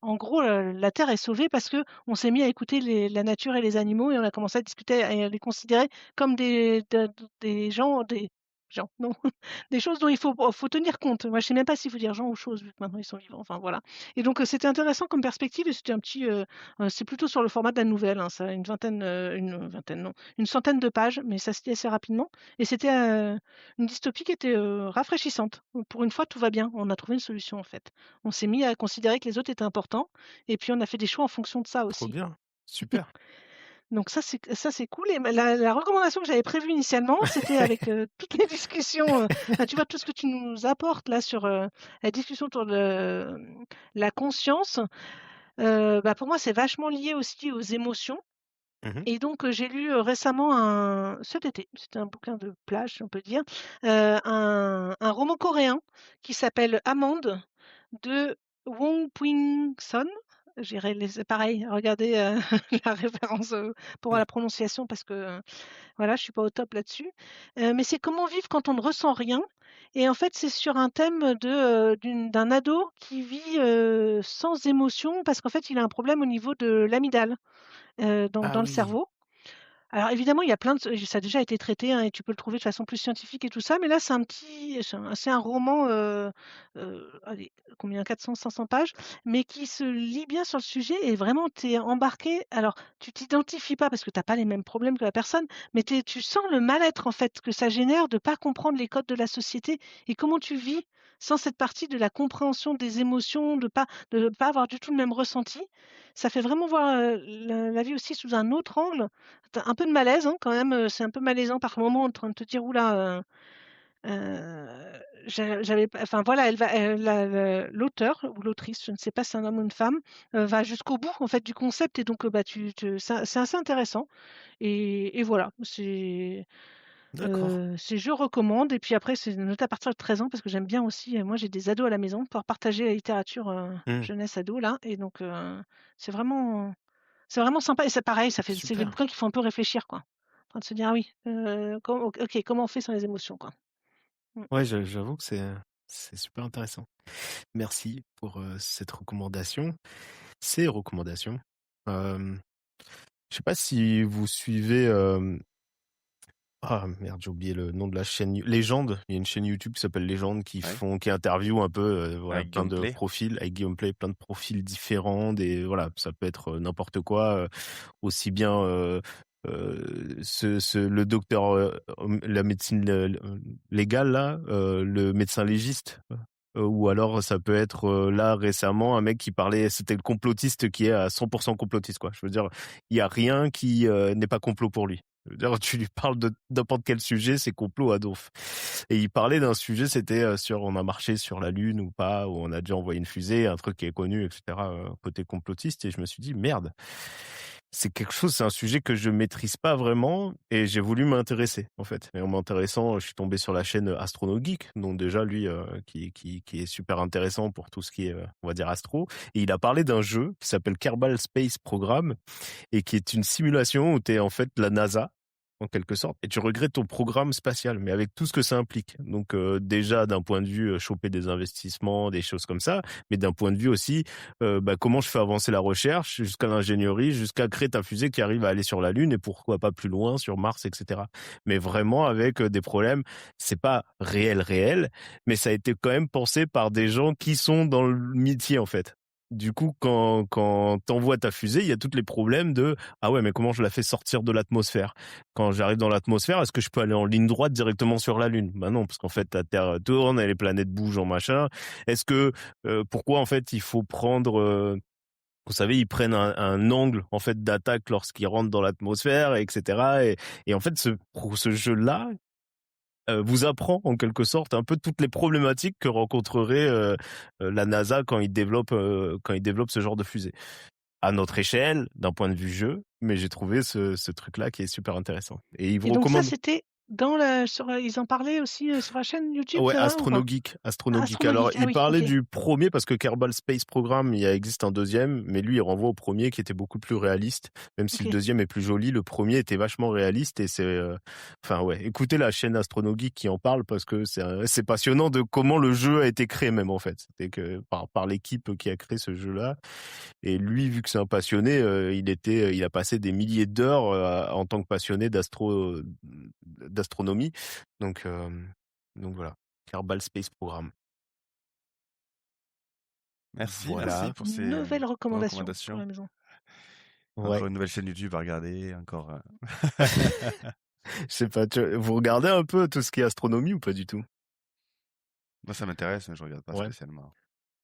en gros, la terre est sauvée parce qu'on s'est mis à écouter la nature et les animaux et on a commencé à discuter et à les considérer comme des gens, non, des choses dont il faut tenir compte. Moi, je sais même pas s'il faut dire gens ou choses vu que maintenant ils sont vivants, enfin voilà. Et donc, c'était intéressant comme perspective et c'était un petit, c'est plutôt sur le format de la nouvelle, hein, ça a une vingtaine non, une centaine de pages, mais ça se lit assez rapidement et c'était, une dystopie qui était, rafraîchissante. Pour une fois, tout va bien. On a trouvé une solution, en fait. On s'est mis à considérer que les autres étaient importants et puis on a fait des choix en fonction de ça Trop aussi. bien. Super. Donc ça c'est cool et la recommandation que j'avais prévue initialement, c'était avec, toutes les discussions, enfin, tu vois, tout ce que tu nous apportes là sur, la discussion autour de, la conscience, bah, pour moi, c'est vachement lié aussi aux émotions Mmh. et donc j'ai lu, récemment cet été, c'était un bouquin de plage, si on peut dire, un roman coréen qui s'appelle Amande de Wong Pui-son. J'irai les pareil, regardez, la référence, pour Mmh. la prononciation parce que, voilà, je suis pas au top là-dessus. Mais c'est comment vivre quand on ne ressent rien et en fait, c'est sur un thème d'un ado qui vit, sans émotion parce qu'en fait, il a un problème au niveau de l'amygdale, Ah dans le oui. cerveau. Alors évidemment, il y a plein de ça a déjà été traité, hein, et tu peux le trouver de façon plus scientifique et tout ça, mais là, c'est un roman, allez, combien? 400-500 pages, mais qui se lit bien sur le sujet et vraiment tu es embarqué. Alors, tu t'identifies pas parce que tu as pas les mêmes problèmes que la personne, mais tu sens le mal-être, en fait, que ça génère de pas comprendre les codes de la société et comment tu vis sans cette partie de la compréhension des émotions, de pas avoir du tout le même ressenti. Ça fait vraiment voir, la vie aussi sous un autre angle. Tu un peu de malaise, hein, quand même, c'est un peu malaisant par moments en train de te dire: «Ouh là, j'avais pas», enfin voilà, l'auteur ou l'autrice, je ne sais pas si c'est un homme ou une femme, va jusqu'au bout en fait du concept et donc bah, c'est assez intéressant et voilà, D'accord. je recommande et puis après c'est noté à partir de 13 ans parce que j'aime bien aussi, moi j'ai des ados à la maison, pouvoir partager la littérature, Mmh. jeunesse ado là et donc c'est vraiment c'est vraiment sympa et c'est pareil, c'est des Super. bouquins qui font un peu réfléchir, quoi. En train de se dire: «Ah oui, OK, comment on fait sans les émotions, quoi?» Mmh. Ouais, j'avoue que c'est super intéressant. Merci pour, cette recommandation, ces recommandations. Hem, je sais pas si vous suivez, ah merde, j'ai oublié le nom de la chaîne Légende. Il y a une chaîne YouTube qui s'appelle Légende Ouais. qui interview un peu, voilà, Avec plein Guillaume de Play. profils avec Guillaume Play, plein de profils différents, des voilà, ça peut être, n'importe quoi, aussi bien, le docteur, la médecine, légale là, le médecin légiste, ou alors ça peut être, là récemment un mec qui parlait c'était le complotiste qui est à 100 complotiste quoi. Je veux dire, il y a rien qui, n'est pas complot pour lui. Je veux dire, tu lui parles de n'importe quel sujet, c'est complot à donf. Et il parlait d'un sujet, c'était, sur on a marché sur la Lune ou pas, ou on a déjà envoyé une fusée, un truc qui est connu et cetera, côté complotiste et je me suis dit: «Merde, c'est un sujet que je maîtrise pas vraiment» et j'ai voulu m'intéresser, en fait. Et en m'intéressant, je suis tombé sur la chaîne Astrono Geek, donc déjà lui, qui est super intéressant pour tout ce qui est, on va dire astro et il a parlé d'un jeu qui s'appelle Kerbal Space Program et qui est une simulation où tu es en fait la NASA en quelque sorte, et tu regrettes ton programme spatial, mais avec tout ce que ça implique. Donc déjà d'un point de vue choper des investissements, des choses comme ça, mais d'un point de vue aussi comment je fais avancer la recherche jusqu'à l'ingénierie, jusqu'à créer ta fusée qui arrive à aller sur la Lune et pourquoi pas plus loin sur Mars, etc. Mais vraiment avec des problèmes, c'est pas réel, mais ça a été quand même pensé par des gens qui sont dans le métier en fait. Du coup, quand t'envoies ta fusée, il y a tous les problèmes de ah ouais, mais comment je la fais sortir de l'atmosphère? Quand j'arrive dans l'atmosphère, est-ce que je peux aller en ligne droite directement sur la Lune? Bah non, parce qu'en fait la Terre tourne, et les planètes bougent en machin. Est-ce que pourquoi en fait il faut prendre vous savez, ils prennent un angle en fait d'attaque lorsqu'ils rentrent dans l'atmosphère, etc. Et en fait, ce jeu-là vous apprend en quelque sorte un peu toutes les problématiques que rencontrerait la NASA quand ils développent ce genre de fusée. À notre échelle, d'un point de vue jeu, mais j'ai trouvé ce truc-là qui est super intéressant. Et ils vous Et donc ça, recommandent. c'était ils en parlaient aussi sur la chaîne YouTube, Ouais, ça va ou pas? Astronogeek. Alors, Astronomique, ah il oui, parlait ok. du premier parce que Kerbal Space Program, existe un deuxième, mais lui, il renvoie au premier qui était beaucoup plus réaliste. Même si le Ok. deuxième est plus joli, le premier était vachement réaliste et enfin ouais, écoutez la chaîne Astronogeek qui en parle parce que c'est passionnant de comment le jeu a été créé même en fait. C'était que par l'équipe qui a créé ce jeu-là. Et lui, vu que c'est un passionné, il a passé des milliers d'heures en tant que passionné d'astronomie. Donc voilà, Kerbal Space Program. Merci Voilà. pour Une ces nouvelle recommandation pour recommandations. la maison. Ouais. Encore une nouvelle chaîne YouTube à regarder, encore. Je sais pas, vous regardez un peu tout ce qui est astronomie ou pas du tout? Moi, ça m'intéresse, mais je regarde pas Ouais. spécialement.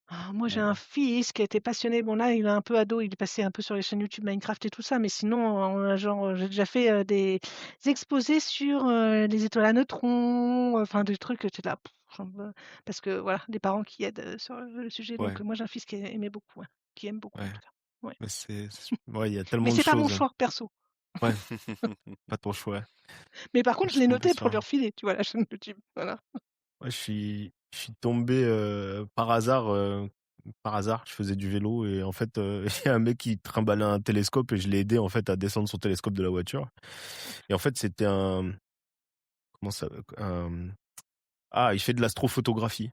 Ah, moi, j'ai un fils qui a été passionné. Bon, là, il est un peu ado, il est passé un peu sur les chaînes YouTube Minecraft et tout ça, mais sinon, j'ai déjà fait des exposés sur les étoiles à neutrons, enfin des trucs, tu es là, parce que voilà, des parents qui aident sur le sujet. Ouais. Donc, moi, j'ai un fils qui aimait beaucoup, qui aime beaucoup en Ouais. tout cas. Ouais. Mais ouais, il y a Mais tellement de c'est pas mon choses. choix perso. Ouais, pas ton choix. Mais par contre, je Je l'ai suis noté tombé pour sur lui refiler, tu vois, la chaîne YouTube. Voilà. Ouais, je suis tombé par hasard. Par hasard, je faisais du vélo et en fait, il y a un mec qui trimballait un télescope et je l'ai aidé en fait à descendre son télescope de la voiture. Et en fait, c'était comment ça, il fait de l'astrophotographie.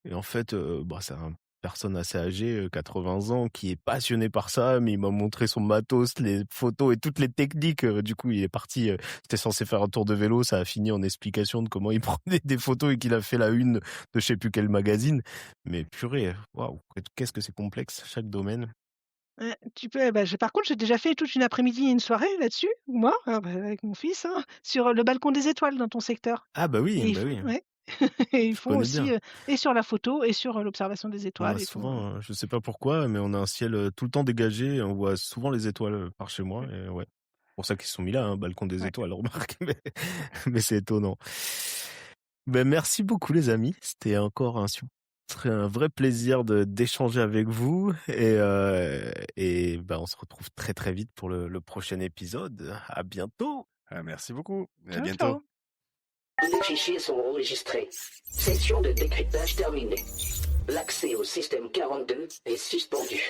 Et en fait, c'est une personne assez âgée, 80 ans, qui est passionné par ça, mais il m'a montré son matos, les photos et toutes les techniques. Du coup, il est parti, c'était censé faire un tour de vélo, ça a fini en explication de comment il prenait des photos et qu'il a fait la une de je sais plus quel magazine. Mais purée, waouh, qu'est-ce que c'est complexe, chaque domaine. Tu peux, par contre, j'ai déjà fait toute une après-midi et une soirée là-dessus, moi, avec mon fils, sur le balcon des étoiles dans ton secteur. Ah bah oui, Et bah oui, ouais. Et ils je font connais aussi, bien. et sur la photo et sur l'observation des On étoiles. a Ils font, souvent, je sais pas pourquoi, mais on a un ciel tout le temps dégagé. On voit souvent les étoiles par chez moi. Et ouais, c'est pour ça qu'ils se sont mis là, balcon des ouais. étoiles, remarque. Mais c'est étonnant. Ben merci beaucoup les amis. C'était encore un vrai plaisir d'échanger avec vous et on se retrouve très très vite pour le prochain épisode. À bientôt. Merci beaucoup. Et à Ciao, bientôt. ciao. Les fichiers sont enregistrés. Session de décryptage terminée. L'accès au système 42 est suspendu.